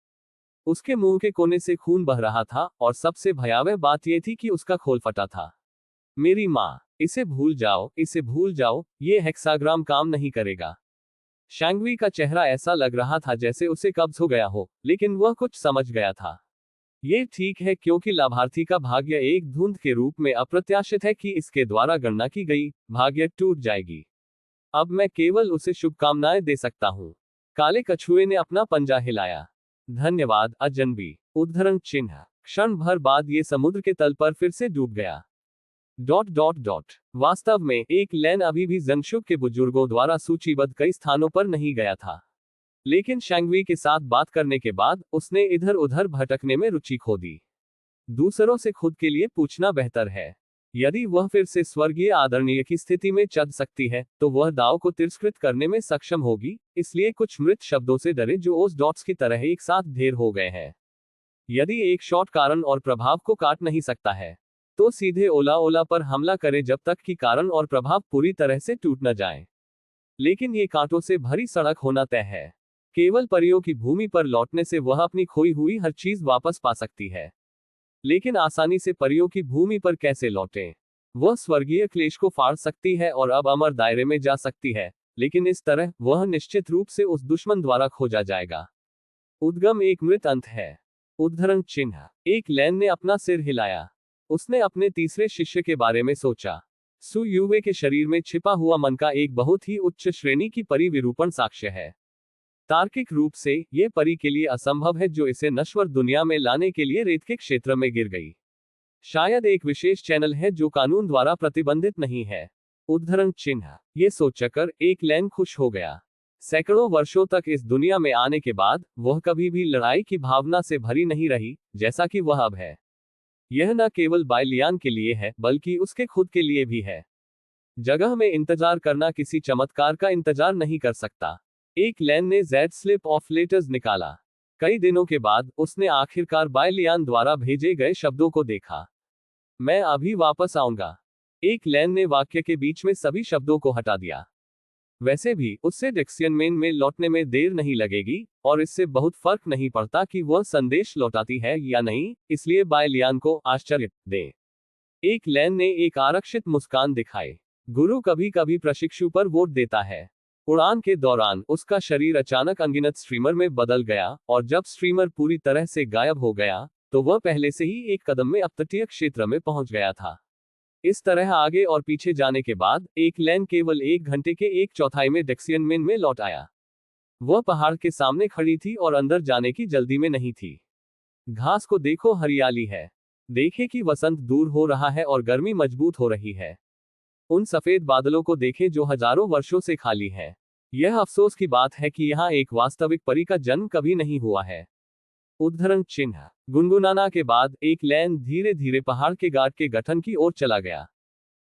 Speaker 1: उसके मुंह के कोने से खून बह रहा था और सबसे भयावह बात यह थी कि उसका खोल फटा था। मेरी माँ, इसे भूल जाओ, इसे भूल जाओ, ये हेक्साग्राम काम नहीं करेगा। शैंगवी का चेहरा ऐसा लग रहा था जैसे उसे कब्ज हो गया हो, लेकिन वह कुछ समझ गया था। ये ठीक है, क्योंकि लाभार्थी का भाग्य एक धुंध के रूप में अप्रत्याशित है कि इसके द्वारा गणना की गई भाग्य टूट जाएगी। अब मैं केवल उसे शुभकामनाएं दे सकता हूं। काले कछुए ने अपना पंजा हिलाया। धन्यवाद अजनबी। उद्धरण चिन्ह। क्षण भर बाद ये समुद्र के तल पर फिर से डूब गया। ... वास्तव में एक लैन अभी भी जंगशुक के बुजुर्गों द्वारा सूचीबद्ध कई स्थानों पर नहीं गया था, लेकिन शैंगवी के साथ बात करने के बाद उसने इधर उधर भटकने में रुचि खो दी। दूसरों से खुद के लिए पूछना बेहतर है। यदि वह फिर से स्वर्गीय आदरणीय की स्थिति में चढ़ सकती है, तो वह दाव को तिरस्कृत करने में सक्षम होगी, इसलिए कुछ मृत शब्दों से डरे जो ओस डॉट्स की तरह एक साथ ढेर हो गए हैं। यदि एक शॉट कारण और प्रभाव को काट नहीं सकता है, तो सीधे ओला पर हमला करें जब तक कि कारण और प्रभाव पूरी तरह से टूट न जाए। लेकिन ये कांटों से भरी सड़क होना तय है। केवल परियों की भूमि पर लौटने से वह अपनी खोई हुई हर चीज वापस पा सकती है, लेकिन आसानी से परियों की भूमि पर कैसे लौटें? वह स्वर्गीय क्लेश को फाड़ सकती है और अब अमर दायरे में जा सकती है, लेकिन इस तरह वह निश्चित रूप से उस दुश्मन द्वारा खोजा जाएगा। उद्गम एक मृत अंत है। उद्धरण चिन्ह। एक लैन ने अपना सिर हिलाया। उसने अपने तीसरे शिष्य के बारे में सोचा। सु युवे के शरीर में छिपा हुआ मन का एक बहुत ही उच्च श्रेणी की परिविरूपण साक्ष्य है। तार्किक रूप से यह परी के लिए असंभव है जो इसे नश्वर दुनिया में लाने के लिए रेत के क्षेत्र में गिर गई। शायद एक विशेष चैनल है जो कानून द्वारा प्रतिबंधित नहीं है। उद्धरण चिन्ह। ये सोचकर एक लैन खुश हो गया। सैकड़ों वर्षों तक इस दुनिया में आने के बाद वह कभी भी लड़ाई की भावना से भरी नहीं रही, जैसा कि वह अब है। यह न केवल बाइलियान के लिए है, बल्कि उसके खुद के लिए भी है। जगह में इंतजार करना किसी चमत्कार का इंतजार नहीं कर सकता। एक लैन ने जेड स्लिप ऑफ लेटर्स निकाला। कई दिनों के बाद उसने आखिरकार बायलियान द्वारा भेजे गए शब्दों को देखा। मैं अभी वापस आऊंगा। एक लैन ने वाक्य के बीच में सभी शब्दों को हटा दिया। वैसे भी उससे डेक्सियनमेन में लौटने में देर नहीं लगेगी, और इससे बहुत फर्क नहीं पड़ता कि वह संदेश लौटाती है या नहीं, इसलिए बायलियान को आश्चर्य दे। एक लैन ने एक आरक्षित मुस्कान दिखाई। गुरु कभी कभी प्रशिक्षु पर वोट देता है। उड़ान के दौरान उसका शरीर अचानक अनगिनत स्ट्रीमर में बदल गया, और जब स्ट्रीमर पूरी तरह से गायब हो गया तो वह पहले से ही एक कदम में अपतटीय क्षेत्र में पहुंच गया था। इस तरह आगे और पीछे जाने के बाद एक लैन केवल 1 घंटे के 1/4 में डेक्सियनमेन में लौट आया। वह पहाड़ के सामने खड़ी थी और अंदर जाने की जल्दी में नहीं थी। घास को देखो, हरियाली है। देखे कि वसंत दूर हो रहा है और गर्मी मजबूत हो रही है। उन सफेद बादलों को देखें जो हजारों वर्षों से खाली है। यह अफसोस की बात है कि यहाँ एक वास्तविक परी का जन्म कभी नहीं हुआ है। उद्धरण चिन्ह। गुनगुनाना के बाद एक लैन धीरे धीरे पहाड़ के गार्ड के गठन की ओर चला गया।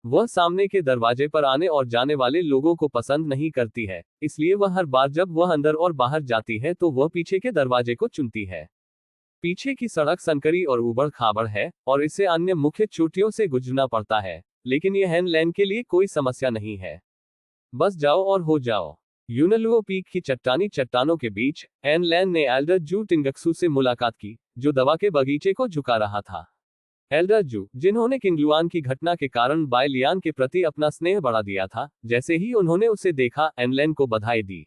Speaker 1: वह सामने के दरवाजे पर आने और जाने वाले लोगों को पसंद नहीं करती है, इसलिए वह हर बार जब वह अंदर और बाहर जाती है तो वह पीछे के दरवाजे को चुनती है। पीछे की सड़क संकरी और उबड़ खाबड़ है और इसे अन्य मुख्य चोटियों से गुजरना पड़ता है, लेकिन यह हैन लैन के लिए कोई समस्या नहीं है। बस जाओ और हो जाओ। यूनलुओ पीक की चट्टानी चट्टानों के बीच एन लैन ने एल्डर जू टिंगक्सू से मुलाकात की, जो दवा के बगीचे को झुका रहा था। एल्डर जू, जिन्होंने किंगलुआन की घटना के कारण बायलियान के प्रति अपना स्नेह बढ़ा दिया था, जैसे ही उन्होंने उसे देखा एन लैन को बधाई दी।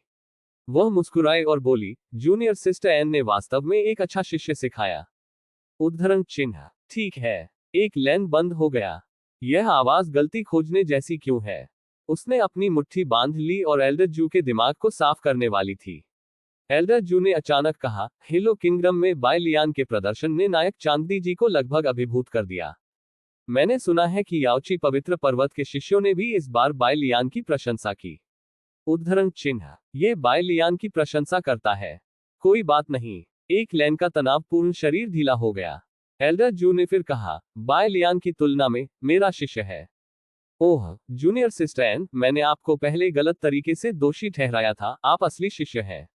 Speaker 1: वह मुस्कुराए और बोली, जूनियर सिस्टर एन ने वास्तव में एक अच्छा शिष्य सिखाया। उद्धरण चिन्ह। ठीक है। एक लैन बंद हो गया। यह आवाज गलती खोजने जैसी क्यों है? उसने अपनी मुट्ठी बांध ली और एल्डर जू के दिमाग को साफ करने वाली थी। एल्डर जू ने अचानक कहा, हेलो किंगडम में बायलियान के प्रदर्शन ने नायक चांगदी जी को लगभग अभिभूत कर दिया। मैंने सुना है कि याओची पवित्र पर्वत के शिष्यों ने भी इस बार बायलियान की प्रशंसा की। उद्धरण चिन्ह। ये बायलियान की प्रशंसा करता है। कोई बात नहीं। एक लैन का तनावपूर्ण शरीर ढीला हो गया। एल्डर जू ने फिर कहा, बायलियान की तुलना में मेरा शिष्य है। ओह जूनियर सिस्टर एन, मैंने आपको पहले गलत तरीके से दोषी ठहराया था, आप असली शिष्य हैं।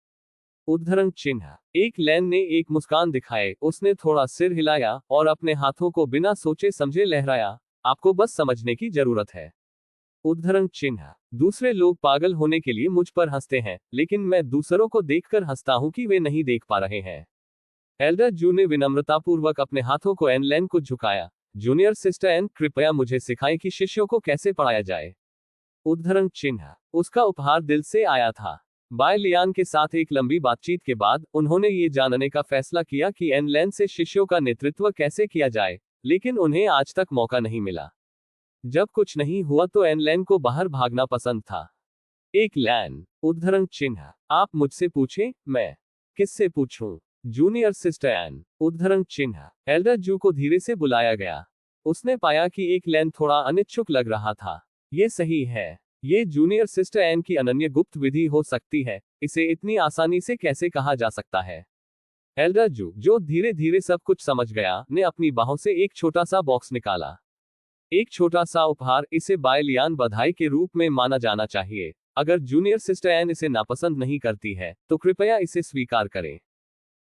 Speaker 1: उद्धरण चिन्ह। एक लैन ने एक मुस्कान दिखाए, उसने थोड़ा सिर हिलाया और अपने हाथों को बिना सोचे समझे लहराया, आपको बस समझने की जरूरत है। उद्धरण चिन्ह। दूसरे लोग पागल होने के लिए मुझ पर हंसते हैं, लेकिन मैं दूसरों को देखकर हंसता हूं कि वे नहीं देख पा रहे हैं। एल्डर जू ने विनम्रतापूर्वक अपने हाथों को एन लैन को झुकाया। जूनियर सिस्टर एन, कृपया मुझे सिखाएं कि शिष्यों को कैसे पढ़ाया जाए। उद्धरण चिन्ह। उसका उपहार दिल से आया था। बायलियान के साथ एक लंबी बातचीत के बाद उन्होंने ये जानने का फैसला किया कि एन लैन से शिष्यों का नेतृत्व कैसे किया जाए, लेकिन उन्हें आज तक मौका नहीं मिला। जब कुछ नहीं हुआ तो एन लैन को बाहर भागना पसंद था। एक लैन। उद्धरण चिन्ह। आप मुझसे पूछें, मैं किससे पूछूं? जूनियर सिस्टर एन। उद्धरण चिन्ह। एल्डर जू को धीरे से बुलाया गया। उसने पाया कि एक लैन थोड़ा अनिच्छुक लग रहा था। ये सही है। ये जूनियर सिस्टर एन की अनन्य गुप्त विधि हो सकती है, इसे इतनी आसानी से कैसे कहा जा सकता है? एल्डर जू, जो धीरे धीरे सब कुछ समझ गया, ने अपनी बाहों से एक छोटा सा बॉक्स निकाला। एक छोटा सा उपहार, इसे बायलियान बधाई के रूप में माना जाना चाहिए। अगर जूनियर सिस्टर एन इसे नापसंद नहीं करती है तो कृपया इसे स्वीकार करें।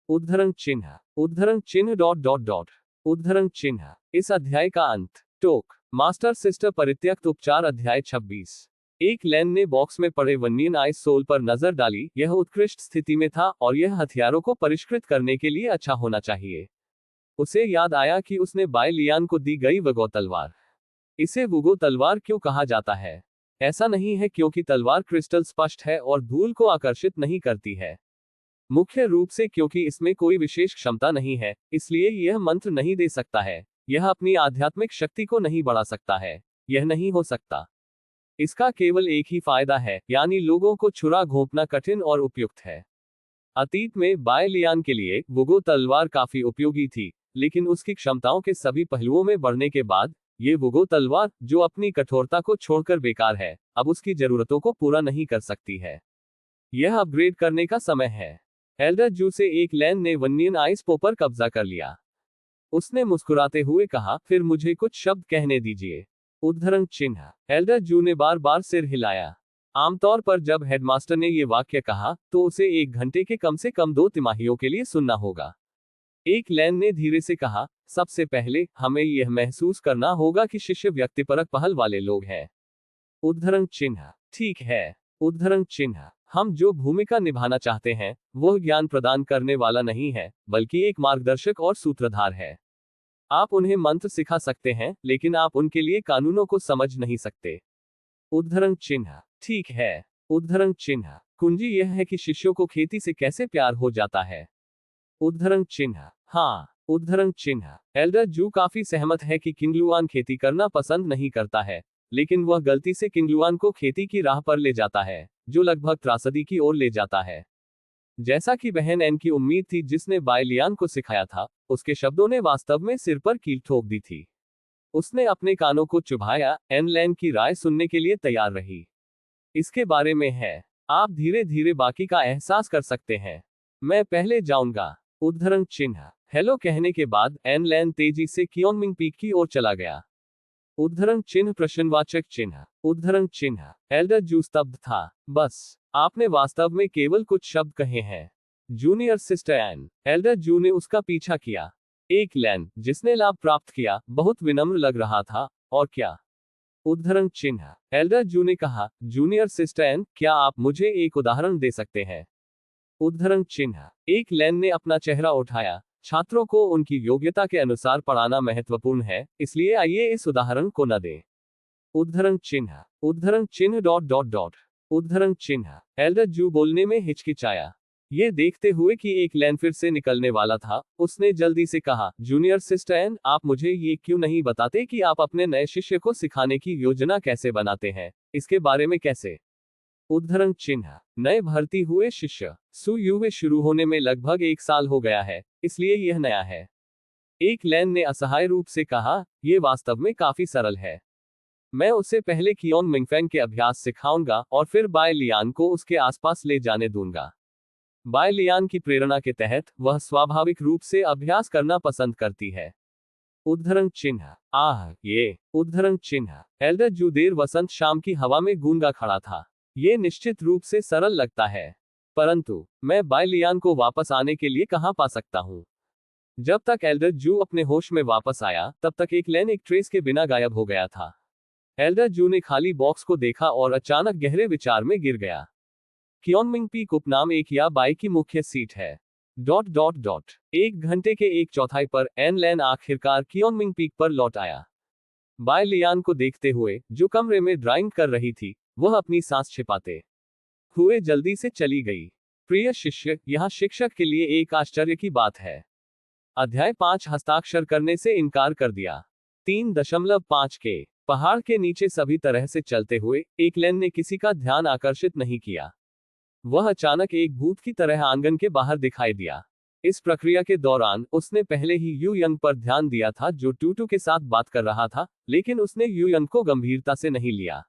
Speaker 1: उद्धरण चिन्ह। उद्धरण चिन्ह डॉट डॉट डॉट। उद्धरण चिन्ह। इस अध्याय का अंत। टोक मास्टर सिस्टर परित्यक्त उपचार अध्याय 26। एक लैन ने बॉक्स में पड़े वनियन आइस सोल पर नजर डाली। यह उत्कृष्ट स्थिति में था और यह हथियारों को परिष्कृत करने के लिए अच्छा होना चाहिए। उसे याद आया कि उसने बायलियान को दी गई वुगो तलवार। इसे वुगो तलवार क्यों कहा जाता है? ऐसा नहीं है क्योंकि तलवार क्रिस्टल स्पष्ट है और धूल को आकर्षित नहीं करती है। मुख्य रूप से क्योंकि इसमें कोई विशेष क्षमता नहीं है, इसलिए यह मंत्र नहीं दे सकता है। यह अपनी आध्यात्मिक शक्ति को नहीं बढ़ा सकता है। यह नहीं हो सकता। इसका केवल एक ही फायदा है, यानी लोगों को छुरा घोंपना कठिन और उपयुक्त है। अतीत में बायलियान के लिए वुगो तलवार काफी उपयोगी थी, लेकिन उसकी क्षमताओं के सभी पहलुओं में बढ़ने के बाद ये वुगो तलवार, जो अपनी कठोरता को छोड़कर बेकार है, अब उसकी जरूरतों को पूरा नहीं कर सकती है। यह अपग्रेड करने का समय है। एल्डर जू से एक लैन ने वनियन आइस पो पर कब्जा कर लिया। उसने मुस्कुराते हुए कहा, फिर मुझे कुछ शब्द कहने दीजिए। उद्धरण चिन्ह। एल्डर जू ने बार बार सिर हिलाया। आमतौर पर जब हेडमास्टर ने ये वाक्य कहा तो उसे 1 घंटे के कम से कम 2 तिमाहियों के लिए सुनना होगा। एक लैन ने धीरे से कहा, सबसे पहले हमें यह महसूस करना होगा कि शिष्य व्यक्तिपरक पहल वाले लोग हैं। उद्धरण चिन्ह। ठीक है। उद्धरण चिन्ह। हम जो भूमिका निभाना चाहते हैं वह ज्ञान प्रदान करने वाला नहीं है, बल्कि एक मार्गदर्शक और सूत्रधार है। आप उन्हें मंत्र सिखा सकते हैं, लेकिन आप उनके लिए कानूनों को समझ नहीं सकते। उद्धरण चिन्ह। ठीक है। उद्धरण चिन्ह। कुंजी यह है कि शिष्यों को खेती से कैसे प्यार हो जाता है। उद्धरण चिन्ह। हाँ। उद्धरण चिन्ह। एल्डर जू काफी सहमत है कि किंगलुआन खेती करना पसंद नहीं करता है, लेकिन वह गलती से किंगलुआन को खेती की राह पर ले जाता है, जो लगभग त्रासदी की ओर ले जाता है। जैसा कि बहन एन की उम्मीद थी, जिसने बायलियान को सिखाया था, उसके शब्दों ने वास्तव में सिर पर कील ठोक दी थी। उसने अपने कानों को चुभाया, एन लैन की राय सुनने के लिए तैयार रही। इसके बारे में है। आप धीरे धीरे बाकी का एहसास कर सकते हैं। मैं पहले जाऊंगा। उद्धरण चिन्ह। हेलो कहने के बाद एन लैन तेजी से कियोंगमिंग पीक की ओर चला गया। उद्धरण चिन्ह प्रश्नवाचक चिन्ह। उद्धरण चिन्ह। एल्डर जू स्तब्ध था। बस, आपने वास्तव में केवल कुछ शब्द कहे हैं। Junior sister N. एल्डर जू ने उसका पीछा किया। एक लैन, जिसने लाभ प्राप्त किया, बहुत विनम्र लग रहा था। और क्या? उद्धरण चिन्ह। एल्डर जू ने कहा, जूनियर सिस्टर एन, क्या आप मुझे एक उदाहरण दे सकते हैं? उद्धरण चिन्ह। एक लैन ने अपना चेहरा उठाया। छात्रों को उनकी योग्यता के अनुसार पढ़ाना महत्वपूर्ण है, इसलिए आइए इस उदाहरण को न दें। उद्धरण चिन्ह। उद्धरण चिन्ह डॉट डॉट डॉट। उद्धरण चिन्ह। एल्डर जू बोलने में हिचकिचाया। ये देखते हुए कि एक लैन फिर से निकलने वाला था, उसने जल्दी से कहा, जूनियर सिस्टर एन, आप मुझे ये क्यों नहीं बताते कि आप अपने नए शिष्य को सिखाने की योजना कैसे बनाते हैं? इसके बारे में कैसे? उद्धरण चिन्ह। नए भर्ती हुए शिष्य। सुयुवे शुरू होने में लगभग 1 साल हो गया है, इसलिए यह नया है। एक लैन ने असहाय रूप से कहा, यह वास्तव में काफी सरल है। मैं उसे पहले कियोन मिंगफेंग के अभ्यास सिखाऊंगा और फिर बाय लियान को उसके आसपास ले जाने दूंगा। बाय लियान की प्रेरणा के तहत वह स्वाभाविक रूप से अभ्यास करना पसंद करती है। उद्धरण चिन्ह। ये। उद्धरण चिन्ह। एल्डर जू देर वसंत शाम की हवा में गूंगा खड़ा था। ये निश्चित रूप से सरल लगता है, परंतु मैं बाय लियान को वापस आने के लिए कहां पा सकता हूं? जब तक एल्डर जू अपने होश में वापस आया, तब तक एक लैन एक ट्रेस के बिना गायब हो गया था। एल्डर जू ने खाली बॉक्स को देखा और अचानक गहरे विचार में गिर गया। कियोनमिंग पीक उपनाम एक या बाई की मुख्य सीट है। Dot dot dot. 1 घंटे के 1/4 पर एन लैन आखिरकार कियोनमिंग पीक पर लौट आया। बाय लियान को देखते हुए, जो कमरे में ड्राइंग कर रही थी, वह अपनी सांस छिपाते हुए जल्दी से चली गई। प्रिय शिष्य, यहाँ शिक्षक के लिए एक आश्चर्य की बात है। अध्याय 5 हस्ताक्षर करने से इनकार कर दिया। 3.5 के पहाड़ के नीचे सभी तरह से चलते हुए एक लैन ने किसी का ध्यान आकर्षित नहीं किया। वह अचानक एक भूत की तरह आंगन के बाहर दिखाई दिया। इस प्रक्रिया के दौरान उसने पहले ही यू यंग पर ध्यान दिया था, जो टूटू के साथ बात कर रहा था, लेकिन उसने यू यंग को गंभीरता से नहीं लिया।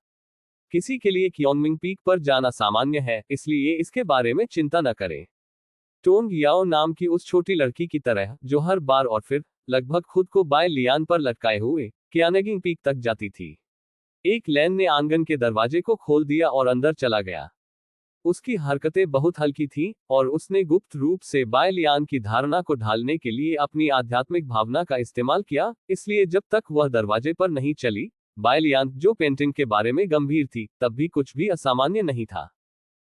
Speaker 1: किसी के लिए कियोनमिंग पीक पर जाना सामान्य है, इसलिए इसके बारे में चिंता न करें। टोंग याओ नाम की उस छोटी लड़की की तरह, जो हर बार और फिर लगभग खुद को बाय लियान पर लटकाए हुए कियानेगिंग पीक तक जाती थी। एक लैन ने आंगन के दरवाजे को खोल दिया और अंदर चला गया। उसकी हरकतें बहुत हल्की थीं, और उसने गुप्त रूप से बाय लियान की धारणा को ढालने के लिए अपनी आध्यात्मिक भावना का इस्तेमाल किया, इसलिए जब तक वह दरवाजे पर नहीं चली, बाय लियान, जो पेंटिंग के बारे में गंभीर थी, तब भी कुछ भी असामान्य नहीं था।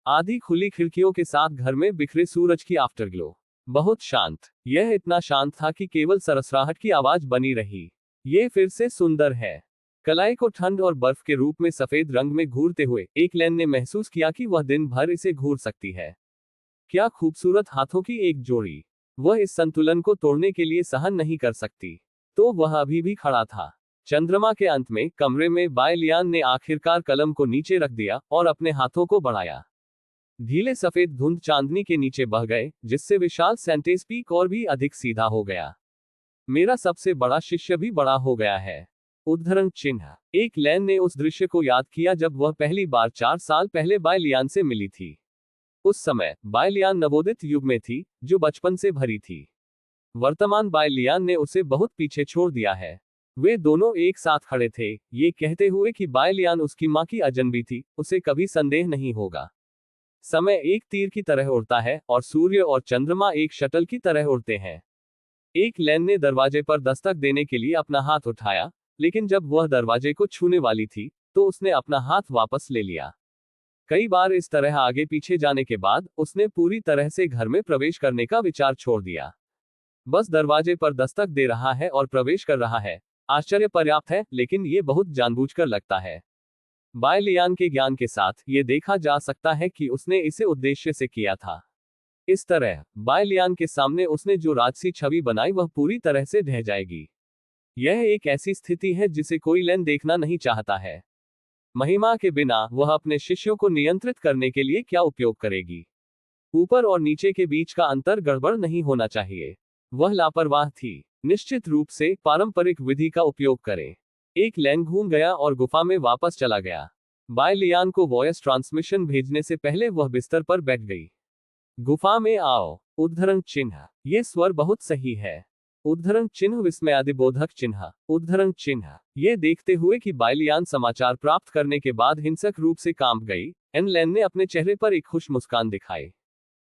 Speaker 1: आधी खुली खिड़कियों के साथ घर में बिखरे सूरज की आफ्टरग्लो। बहुत शांत। यह इतना शांत था कि केवल सरसराहट की आवाज बनी रही। ये फिर से सुंदर है। कलाई को ठंड और बर्फ के रूप में सफेद रंग में घूरते हुए एक लैन ने महसूस किया कि वह दिन भर इसे घूर सकती है। क्या खूबसूरत हाथों की एक जोड़ी। वह इस संतुलन को तोड़ने के लिए सहन नहीं कर सकती। तो वह अभी भी खड़ा था। चंद्रमा के अंत में कमरे में बाय लियान ने आखिरकार कलम को नीचे रख दिया और अपने हाथों को बढ़ाया। ढीले सफेद धुंध चांदनी के नीचे बह गए, जिससे विशाल सेंटेस पीक और भी अधिक सीधा हो गया। मेरा सबसे बड़ा शिष्य भी बड़ा हो गया है। उद्धरण चिन्ह। एक लैन ने उस दृश्य को याद किया जब वह पहली बार 4 साल पहले बाय लियान से मिली थी। उस समय बाय लियान नवोदित युग में थी, जो बचपन से भरी थी। वर्तमान बाय लियान ने उसे बहुत पीछे छोड़ दिया है। वे दोनों एक साथ खड़े थे, ये कहते हुए कि बायलियान उसकी मां की अजनबी थी, उसे कभी संदेह नहीं होगा। समय एक तीर की तरह उड़ता है और सूर्य और चंद्रमा एक शटल की तरह उड़ते हैं। एक लैन ने दरवाजे पर दस्तक देने के लिए अपना हाथ उठाया, लेकिन जब वह दरवाजे को छूने वाली थी, तो उसने अपना हाथ वापस ले लिया। कई बार इस तरह आगे पीछे जाने के बाद उसने पूरी तरह से घर में प्रवेश करने का विचार छोड़ दिया। बस दरवाजे पर दस्तक दे रहा है और प्रवेश कर रहा है। आश्चर्य पर्याप्त है, लेकिन ये बहुत जानबूझकर लगता है। बायलियान के ज्ञान के साथ ये देखा जा सकता है कि उसने इसे उद्देश्य से किया था। इस तरह बायलियान के सामने उसने जो राजसी छवि बनाई वह पूरी तरह से ढह जाएगी। यह एक ऐसी स्थिति है जिसे कोई लैन देखना नहीं चाहता है। महिमा के बिना वह अपने शिष्यों को नियंत्रित करने के लिए क्या उपयोग करेगी? ऊपर और नीचे के बीच का अंतर गड़बड़ नहीं होना चाहिए। वह लापरवाह थी। निश्चित रूप से पारंपरिक विधि का उपयोग करें। एक लैन घूम गया और गुफा में वापस चला गया। बायलियान को वॉयस ट्रांसमिशन भेजने से पहले वह बिस्तर पर बैठ गई। गुफा में आओ। उद्धरण चिन्ह। ये स्वर बहुत सही है। उद्धरण चिन्ह विस्मयादिबोधक चिन्ह। उद्धरण चिन्ह। ये देखते हुए कि बायलियान समाचार प्राप्त करने के बाद हिंसक रूप से कांप गई, एन लैन ने अपने चेहरे पर एक खुश मुस्कान दिखाई।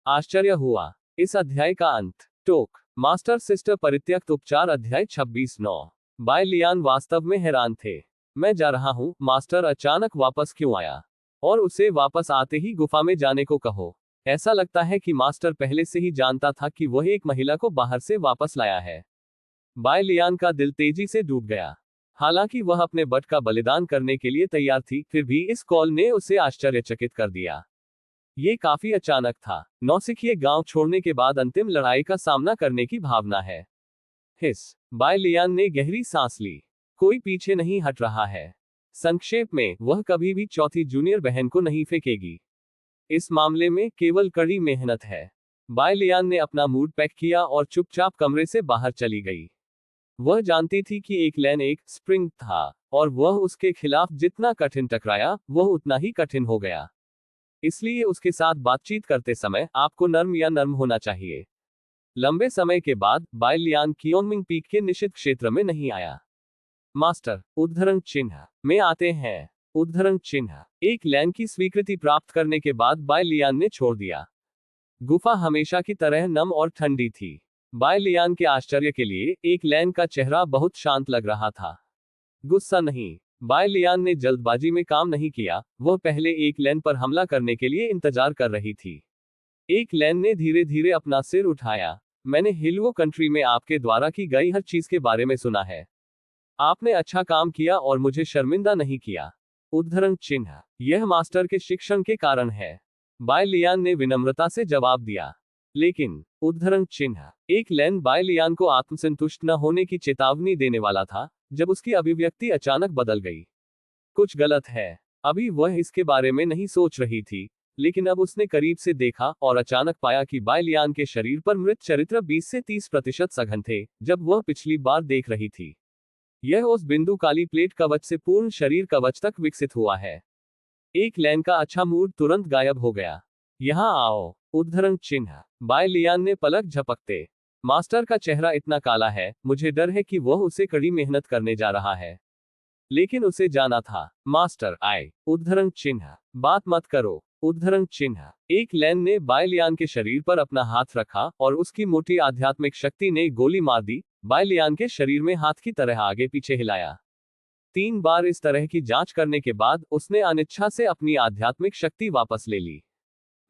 Speaker 1: आश्चर्य हुआ। इस अध्याय का अंत। टोक। मास्टर सिस्टर परित्यक्त उपचार अध्याय 26-9। बायलियान वास्तव में हैरान थे। मैं जा रहा हूं, मास्टर अचानक वापस क्यों आया? और उसे वापस आते ही गुफा में जाने को कहो। ऐसा लगता है कि मास्टर पहले से ही जानता था कि वह एक महिला को बाहर से वापस लाया है। बायलियान का दिल तेजी से डूब गया। हालांकि वह अपने बट का बलिदान करने के लिए तैयार थी, फिर भी इस कॉल ने उसे आश्चर्यचकित कर दिया। ये काफी अचानक था। नौसिखिए गांव छोड़ने के बाद अंतिम लड़ाई का सामना करने की भावना है। हिस। बायलियान ने गहरी सांस ली। कोई पीछे नहीं हट रहा है। संक्षेप में, वह कभी भी चौथी जूनियर बहन को नहीं फेंकेगी। इस मामले में केवल कड़ी मेहनत है। बायलियान ने अपना मूड पैक किया और चुपचाप कमरे से बाहर चली गई। वह जानती थी कि एक लैन एक स्प्रिंग था, और वह उसके खिलाफ जितना कठिन टकराया, वह उतना ही कठिन हो गया। इसलिए उसके साथ बातचीत करते समय आपको नर्म या नर्म होना चाहिए। लंबे समय के बाद बायलियान कियोनमिंग पीक के निषिद्ध क्षेत्र में नहीं आया। मास्टर, उद्धरण चिन्ह में आते हैं। उद्धरण चिन्ह। एक लैन की स्वीकृति प्राप्त करने के बाद बायलियान ने छोड़ दिया। गुफा हमेशा की तरह नम और ठंडी थी। बायलियान के आश्चर्य के लिए एक लैन का चेहरा बहुत शांत लग रहा था। गुस्सा नहीं। बायलियान ने जल्दबाजी में काम नहीं किया, वह पहले एक लैन पर हमला करने के लिए इंतजार कर रही थी। एक लैन ने धीरे धीरे अपना सिर उठाया। मैंने हिलवो कंट्री में आपके द्वारा की गई हर चीज के बारे में सुना है। आपने अच्छा काम किया और मुझे शर्मिंदा नहीं किया। उद्धरण चिन्ह। यह मास्टर के शिक्षण के कारण है। बायलियान ने विनम्रता से जवाब दिया। लेकिन, उद्धरण चिन्ह। एक लैन बायलियान को आत्मसंतुष्ट न होने की चेतावनी देने वाला था, जब उसकी अभिव्यक्ति अचानक बदल गई। कुछ गलत है। अभी वह इसके बारे में नहीं सोच रही थी, लेकिन अब उसने करीब से देखा और अचानक पाया कि बायलियान के शरीर पर मृत चरित्र 20 से 30% सघन थे, जब वह पिछली बार देख रही थी। यह उस बिंदु काली प्लेट कवच से पूर्ण शरीर कवच तक विकसित हुआ है। एक लैन का अच्छा मूड तुरंत गायब हो गया। यहां आओ। उद्धरण चिन्ह। बायलियान ने पलक झपकते। मास्टर का चेहरा इतना काला है, मुझे डर है कि वह उसे कड़ी मेहनत करने जा रहा है। लेकिन उसे जाना था। मास्टर आए। उद्धरण चिन्ह। बात मत करो। उद्धरण चिन्ह। एक लैन ने बायलियान के शरीर पर अपना हाथ रखा और उसकी मोटी आध्यात्मिक शक्ति ने गोली मार दी। बायलियान के शरीर में हाथ की तरह आगे पीछे हिलाया। 3 बार इस तरह की जांच करने के बाद उसने अनिच्छा से अपनी आध्यात्मिक शक्ति वापस ले ली।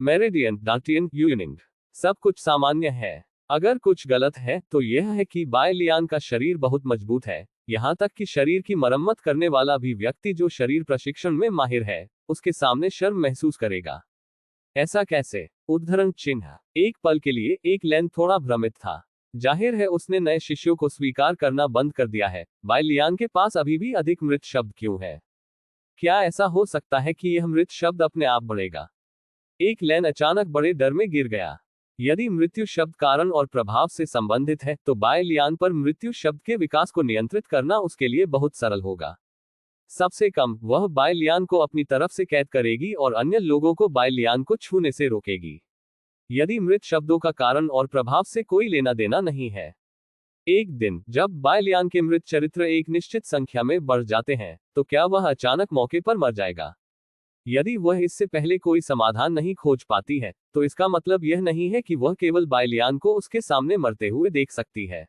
Speaker 1: मेरिडियन डार्टियन यूनिंग। सब कुछ सामान्य है। अगर कुछ गलत है तो यह है कि बायलियान का शरीर बहुत मजबूत है, यहां तक कि शरीर की मरम्मत करने वाला भी व्यक्ति जो शरीर प्रशिक्षण में माहिर है, उसके सामने शर्म महसूस करेगा। ऐसा कैसे? उद्धरण चिन्ह। एक पल के लिए एक लैन थोड़ा भ्रमित था। जाहिर है उसने नए शिष्यों को स्वीकार करना बंद कर दिया है। बायलियान के पास अभी भी अधिक मृत शब्द क्यों है? क्या ऐसा हो सकता है कि यह मृत शब्द अपने आप बढ़ेगा? एक लैन अचानक बड़े डर में गिर गया। यदि मृत्यु शब्द कारण और प्रभाव से संबंधित है, तो बायलियान पर मृत्यु शब्द के विकास को नियंत्रित करना उसके लिए बहुत सरल होगा। सबसे कम, वह बायलियान को अपनी तरफ से कैद करेगी और अन्य लोगों को बायलियान को छूने से रोकेगी। यदि मृत शब्दों का कारण और प्रभाव से कोई लेना देना नहीं है, एक दिन जब बायलियान के मृत चरित्र एक निश्चित संख्या में बढ़ जाते हैं, तो क्या वह अचानक मौके पर मर जाएगा? यदि वह इससे पहले कोई समाधान नहीं खोज पाती है, तो इसका मतलब यह नहीं है कि वह केवल बायलियान को उसके सामने मरते हुए देख सकती है।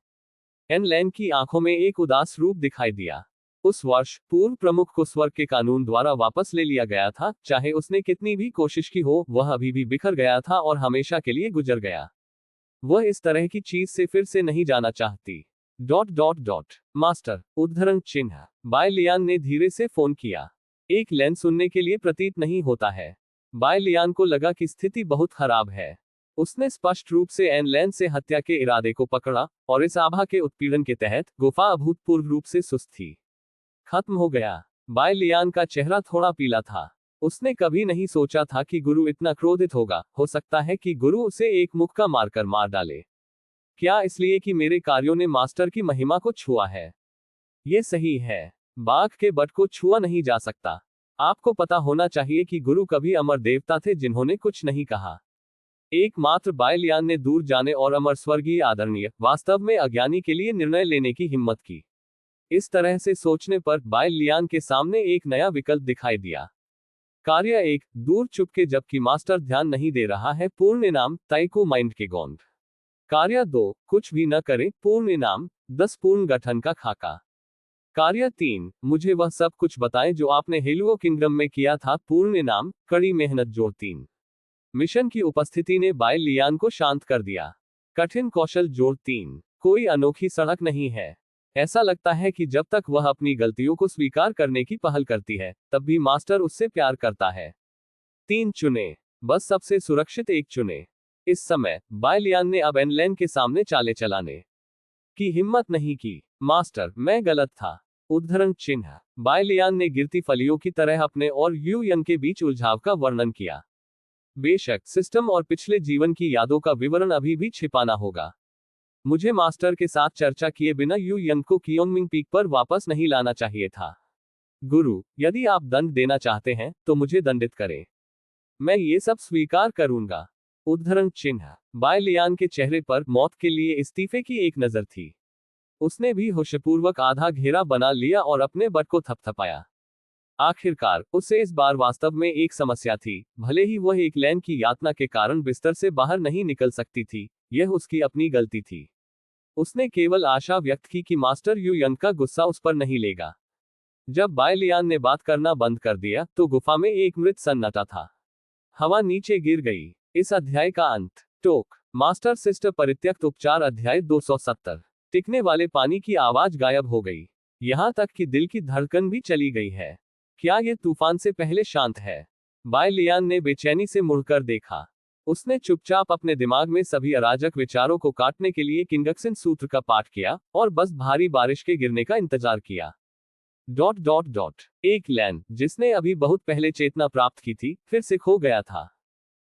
Speaker 1: एन लैन की आंखों में एक उदास रूप दिखाई दिया। उस वर्ष पूर्व प्रमुख को स्वर्ग के कानून द्वारा वापस ले लिया गया था, चाहे उसने कितनी भी कोशिश की हो, वह अभी भी बिखर गया था और हमेशा के लिए गुजर गया। वह इस तरह की चीज से फिर से नहीं जाना चाहती। मास्टर उद्धरण चिन्ह। बायलियान ने धीरे से फोन किया। एक लैन सुनने के लिए प्रतीत नहीं होता है। बायलियान को लगा कि स्थिति बहुत खराब है। उसने स्पष्ट रूप से एन लैन से हत्या के इरादे को पकड़ा, और इस आभा के उत्पीड़न के तहत गुफा अभूतपूर्व रूप से सुस्त थी। खत्म हो गया। बायलियान का चेहरा थोड़ा पीला था। उसने कभी नहीं सोचा था कि गुरु इतना क्रोधित होगा। हो सकता है कि गुरु उसे एक मुक्का मारकर मार डाले। क्या इसलिए कि मेरे कार्यों ने मास्टर की महिमा को छुआ है? ये सही है। बाघ के बट को छुआ नहीं जा सकता। आपको पता होना चाहिए कि गुरु कभी अमर देवता थे जिन्होंने कुछ नहीं कहा। एकमात्र बायलियान ने दूर जाने और अमर स्वर्गीय आदरणीय वास्तव में अज्ञानी के लिए निर्णय लेने की हिम्मत की। इस तरह से सोचने पर बायलियान के सामने एक नया विकल्प दिखाई दिया। कार्य 1, दूर चुपके जबकि मास्टर ध्यान नहीं दे रहा है, पूर्ण इनाम ताइको माइंड के गोंद। कार्य 2, कुछ भी न करें, पूर्ण इनाम 10 पूर्ण गठन का खाका। कार्य 3, मुझे वह सब कुछ बताएं जो आपने हेलुओ किंगडम में किया था, पूर्ण इनाम कड़ी मेहनत जोड़ 3। मिशन की उपस्थिति ने बायलियान को शांत कर दिया। कठिन कौशल जोड़ 3। कोई अनोखी सड़क नहीं है। ऐसा लगता है कि जब तक वह अपनी गलतियों को स्वीकार करने की पहल करती है, तब भी मास्टर उससे प्यार करता है। 3 चुने, बस सबसे सुरक्षित एक चुने। इस समय बायलियान ने अब एनलैन के सामने चाले चलाने की हिम्मत नहीं की। मास्टर, मैं गलत था। उद्धरण चिन्ह। बायलियान ने गिरती फलियों की तरह अपने और यू यन के बीच उलझाव का वर्णन किया। बेशक सिस्टम और पिछले जीवन की यादों का विवरण अभी भी छिपाना होगा। मुझे मास्टर के साथ चर्चा किए बिना यू यंग को कियोंगमिंग पीक पर वापस नहीं लाना चाहिए था। गुरु, यदि आप दंड देना चाहते हैं तो मुझे दंडित करें। मैं ये सब स्वीकार करूंगा। उद्धरण चिन्ह। बायलियान के चेहरे पर मौत के लिए इस्तीफे की एक नजर थी। उसने भी होशपूर्वक आधा घेरा बना लिया और अपने बट को थपथपाया। आखिरकार उसे इस बार वास्तव में एक समस्या थी। भले ही वह एक लैन की यातना के कारण बिस्तर से बाहर नहीं निकल सकती थी, यह उसकी अपनी गलती थी। उसने केवल आशा व्यक्त की कि मास्टर यू यंग का गुस्सा उस पर नहीं लेगा। जब बायलियान ने बात करना बंद कर दिया, तो गुफा में एक मृत सन्नाटा था। हवा नीचे गिर गई। इस अध्याय का अंत। टोक मास्टर सिस्टर परित्यक्त उपचार अध्याय 270। टिकने वाले पानी की आवाज गायब हो गई। यहां तक कि दिल की धड़कन भी चली गई है। क्या यह तूफान से पहले शांत है? बायलियान ने बेचैनी से मुड़कर देखा। उसने चुपचाप अपने दिमाग में सभी अराजक विचारों को काटने के लिए किंगक्सन सूत्र का पाठ किया और बस भारी बारिश के गिरने का इंतजार किया। एक लैन जिसने अभी बहुत पहले चेतना प्राप्त की थी, फिर से खो गया था।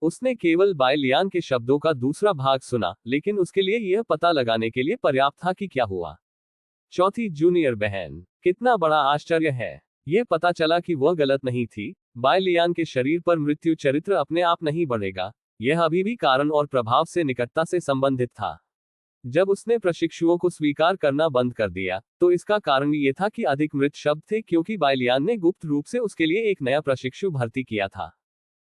Speaker 1: उसने केवल बायलियान के शब्दों का दूसरा भाग सुना, लेकिन उसके लिए यह पता लगाने के लिए पर्याप्त था कि क्या हुआ। चौथी जूनियर बहन। कितना बड़ा आश्चर्य है। यह पता चला कि वह गलत नहीं थी। बायलियान के शरीर पर मृत्यु चरित्र अपने आप नहीं बढ़ेगा। यह अभी भी कारण और प्रभाव से निकटता से संबंधित था। जब उसने प्रशिक्षुओं को स्वीकार करना बंद कर दिया, तो इसका कारण ये था कि अधिक मृत शब्द थे, क्योंकि बायलियान ने गुप्त रूप से उसके लिए एक नया प्रशिक्षु भर्ती किया था।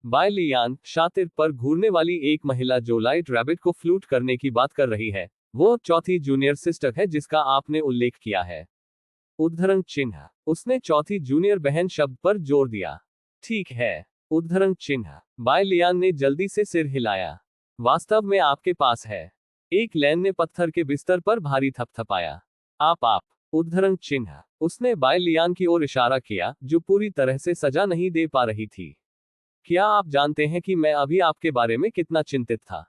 Speaker 1: बायलियान, शातिर पर घूरने वाली एक महिला जो लाइट रैबिट को फ्लूट करने की बात कर रही है, वो चौथी जूनियर सिस्टर है जिसका आपने उल्लेख किया है। उद्धरण चिन्ह। उसने चौथी जूनियर बहन शब्द पर जोर दिया। ठीक है। उद्धरण चिन्ह। बायलियान ने जल्दी से सिर हिलाया। वास्तव में आपके पास है। एक लैन ने पत्थर के बिस्तर पर भारी थपथपाया। आप। उद्धरण चिन्ह। उसने बायलियान की ओर इशारा किया, जो पूरी तरह से सजा नहीं दे पा रही थी। क्या आप जानते हैं कि मैं अभी आपके बारे में कितना चिंतित था?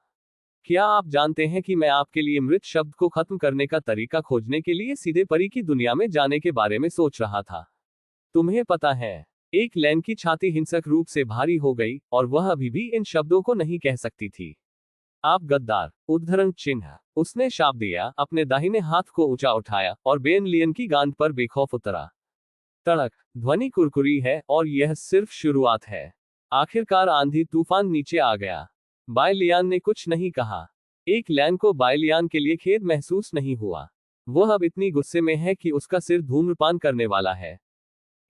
Speaker 1: क्या आप जानते हैं कि मैं आपके लिए मृत शब्द को खत्म करने का तरीका खोजने के लिए सीधे परी की दुनिया में जाने के बारे में सोच रहा था? तुम्हें पता है, एक लैन की छाती हिंसक रूप से भारी हो गई, और वह अभी भी इन शब्दों को नहीं कह सकती थी। आप गद्दार। उद्धरण चिन्ह। उसने शाप दिया, अपने दाहिने हाथ को ऊंचा उठाया और बेन लियन की गांड पर बेखौफ उतरा। तड़क। ध्वनि कुरकुरी है, और यह सिर्फ शुरुआत है। आखिरकार आंधी तूफान नीचे आ गया। बायलियान ने कुछ नहीं कहा। एक लैन को बायलियान के लिए खेद महसूस नहीं हुआ। वह अब इतनी गुस्से में है कि उसका सिर धूम्रपान करने वाला है।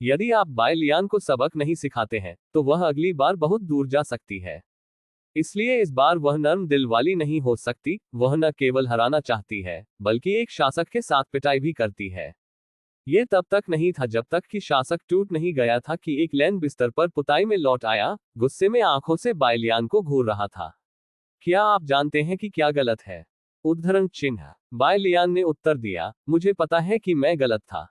Speaker 1: यदि आप बाय लियान को सबक नहीं सिखाते हैं तो वह अगली बार बहुत दूर जा सकती है। इसलिए इस बार वह नर्म दिल वाली नहीं हो सकती, वह न केवल हराना चाहती है बल्कि एक शासक के साथ पिटाई भी करती है। ये तब तक नहीं था जब तक कि शासक टूट नहीं गया था कि एक लैन बिस्तर पर पुताई में लौट आया, गुस्से में आंखों से बाय लियान को घूर रहा था। क्या आप जानते हैं कि क्या गलत है? उद्धरण चिन्ह। बाय लियान ने उत्तर दिया, मुझे पता है कि मैं गलत था।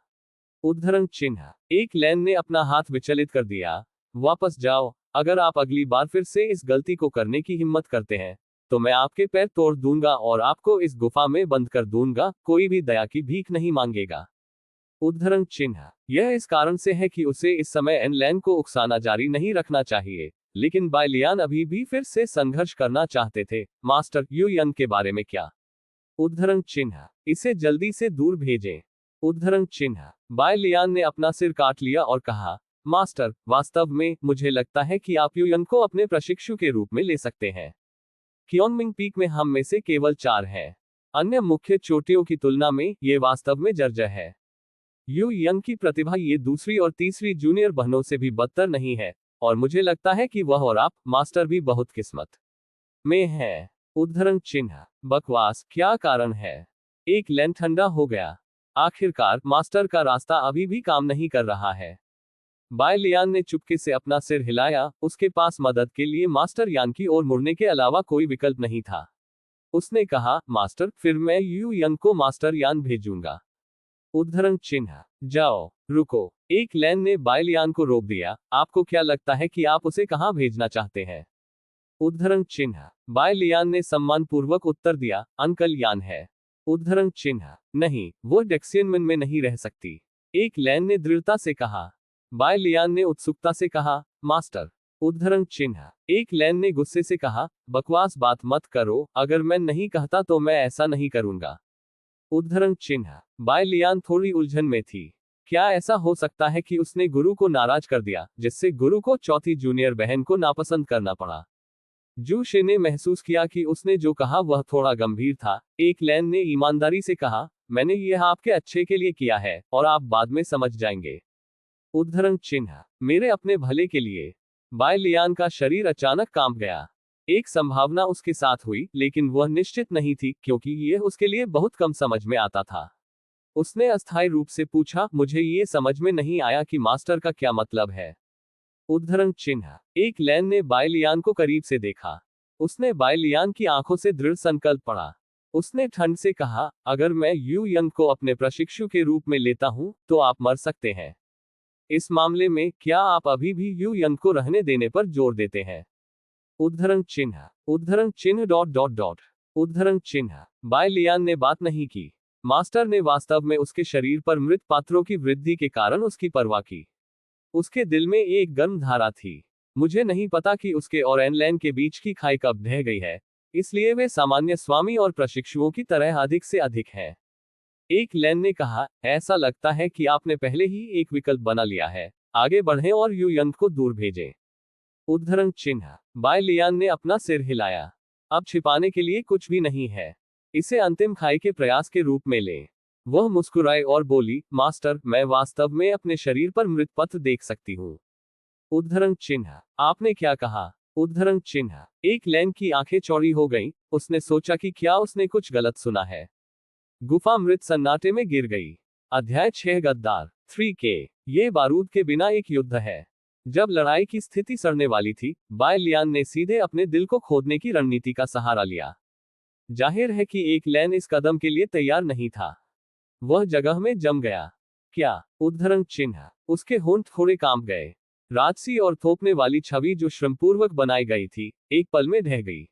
Speaker 1: उद्धरण चिन्ह। एक लैन ने अपना हाथ विचलित कर दिया। वापस जाओ, अगर आप अगली बार फिर से इस गलती को करने की हिम्मत करते हैं तो मैं आपके पैर तोड़ दूंगा और आपको इस गुफा में बंद कर दूंगा, कोई भी दया की भीख नहीं मांगेगा। उद्धरण चिन्ह। यह इस कारण से है कि उसे इस समय एन लैन को उकसाना जारी नहीं रखना चाहिए, लेकिन बाय लियान अभी भी फिर से संघर्ष करना चाहते थे। मास्टर यू यंग के बारे में क्या? उद्धरण चिन्ह। इसे जल्दी से दूर भेजें। उद्धरण चिन्ह। बाय लियान ने अपना सिर काट लिया और कहा, मास्टर, वास्तव में मुझे लगता है कि आप यू यंग को अपने प्रशिक्षु के रूप में ले सकते हैं। क्योंगमिंग पीक में हम में से केवल 4 हैं। अन्य मुख्य चोटियों की तुलना में ये वास्तव में जर्जर है। यू यंग की प्रतिभा ये दूसरी और तीसरी जूनियर बहनों से भी बदतर नहीं है, और मुझे लगता है कि वह और आप, मास्टर, भी बहुत किस्मत में हैं। उद्धरण चिन्ह। बकवास, क्या कारण है? एक लैन ठंडा हो गया। आखिरकार मास्टर का रास्ता अभी भी काम नहीं कर रहा है। बाय लियान ने चुपके से अपना सिर हिलाया, उसके पास मदद के लिए मास्टर यान की ओर मुड़ने के अलावा कोई विकल्प नहीं था। उसने कहा, मास्टर, फिर मैं यू यंग को मास्टर यान भेजूंगा। उद्धरण चिन्ह। जाओ, रुको। एक लैन ने बाय लियान को रोक दिया, आपको क्या लगता है कि आप उसे कहां भेजना चाहते हैं? उद्धरण चिन्ह। बाय लियान ने सम्मानपूर्वक उत्तर दिया, अंकल यान है। उद्धरण चिन्ह। नहीं, वो डेक्सियनमन में नहीं रह सकती। एक लैन ने दृढ़ता से कहा। बाय लियान ने उत्सुकता से कहा, मास्टर। उद्धरण चिन्ह। एक लैन ने गुस्से से कहा, बकवास बात मत करो, अगर मैं नहीं कहता तो मैं ऐसा नहीं करूंगा। उद्धरण चिन्ह। बाय लियान थोड़ी उलझन में थी। क्या ऐसा हो सकता है कि उसने गुरु को नाराज कर दिया, जिससे गुरु को चौथी जूनियर बहन को नापसंद करना पड़ा? जू शे ने महसूस किया कि उसने जो कहा वह थोड़ा गंभीर था। एक लैन ने ईमानदारी से कहा, मैंने यह आपके अच्छे के लिए किया है और आप बाद में समझ जाएंगे। उद्धरण चिन्ह। मेरे अपने भले के लिए। बाय लियान का शरीर अचानक कांप गया। एक संभावना उसके साथ हुई, लेकिन वह निश्चित नहीं थी क्योंकि यह उसके लिए बहुत कम समझ में आता था। उसने अस्थायी रूप से पूछा, मुझे ये समझ में नहीं आया कि मास्टर का क्या मतलब है? उद्धरण चिन्ह। एक लैन ने बाय लियान को करीब से देखा। उसने बाय लियान की आंखों से दृढ़ संकल्प पढ़ा। उसने ठंड से कहा, अगर मैं यू यंग को अपने प्रशिक्षु के रूप में लेता हूं तो आप मर सकते हैं। इस मामले में क्या आप अभी भी यू यंग को रहने देने पर जोर देते हैं? उद्धरण चिन्ह। उद्धरण चिन्ह डॉट डॉट डॉट। उद्धरण चिन्ह। बाय लियान ने बात नहीं की। मास्टर ने वास्तव में उसके शरीर पर मृत पात्रों की वृद्धि के कारण उसकी परवाह की। उसके दिल में एक गर्म धारा थी। मुझे नहीं पता कि उसके और एनलैन के बीच की खाई कब ढह गई है, इसलिए वे सामान्य स्वामी और प्रशिक्षुओं की तरह अधिक से अधिक हैं। एक लैन ने कहा, ऐसा लगता है कि आपने पहले ही एक विकल्प बना लिया है, आगे बढ़ें और यू यंग को दूर भेजें। उद्धरण चिन्ह। बाय लियान ने अपना सिर हिलाया। अब छिपाने के लिए कुछ भी नहीं है। इसे अंतिम खाई के प्रयास के रूप में लें। वह मुस्कुराए और बोली, मास्टर, मैं वास्तव में अपने शरीर पर मृत पत्र देख सकती हूँ। उद्धरण चिन्ह। आपने क्या कहा? उद्धरण चिन्ह। एक लैन की आंखें चौड़ी हो गईं, उसने सोचा कि क्या उसने कुछ गलत सुना है। गुफा मृत सन्नाटे में गिर गई। अध्याय 6 गद्दार 3K। ये बारूद के बिना एक युद्ध है। जब लड़ाई की स्थिति सड़ने वाली थी, बाय लियान ने सीधे अपने दिल को खोदने की रणनीति का सहारा लिया। जाहिर है कि एक लैन इस कदम के लिए तैयार नहीं था। वह जगह में जम गया। क्या? उद्धरण चिन्ह। उसके होंठ थोड़े कांप गए। राजसी और थोपने वाली छवि जो श्रमपूर्वक बनाई गई थी, एक पल में ढह गई।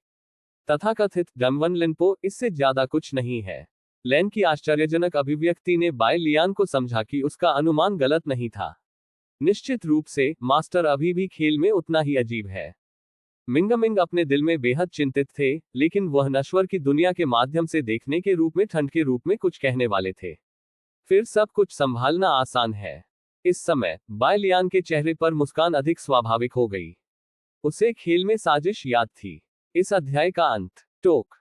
Speaker 1: तथाकथित डमवन लिनपो, इससे ज्यादा कुछ नहीं है। लैन की आश्चर्यजनक अभिव्यक्ति ने बाय लियान को समझा कि उसका अनुमान गलत नहीं था। निश्चित रूप से, मास्टर अभी भी खेल में उतना ही अजीब है। मिंगमिंग अपने दिल में बेहद चिंतित थे, लेकिन वह नश्वर की दुनिया के माध्यम से देखने के रूप में ठंड के रूप में कुछ कहने वाले थे। फिर सब कुछ संभालना आसान है। इस समय बाय लियान के चेहरे पर मुस्कान अधिक स्वाभाविक हो गई। उसे खेल में साजिश याद थी। इस अध्याय का अंत। टोक।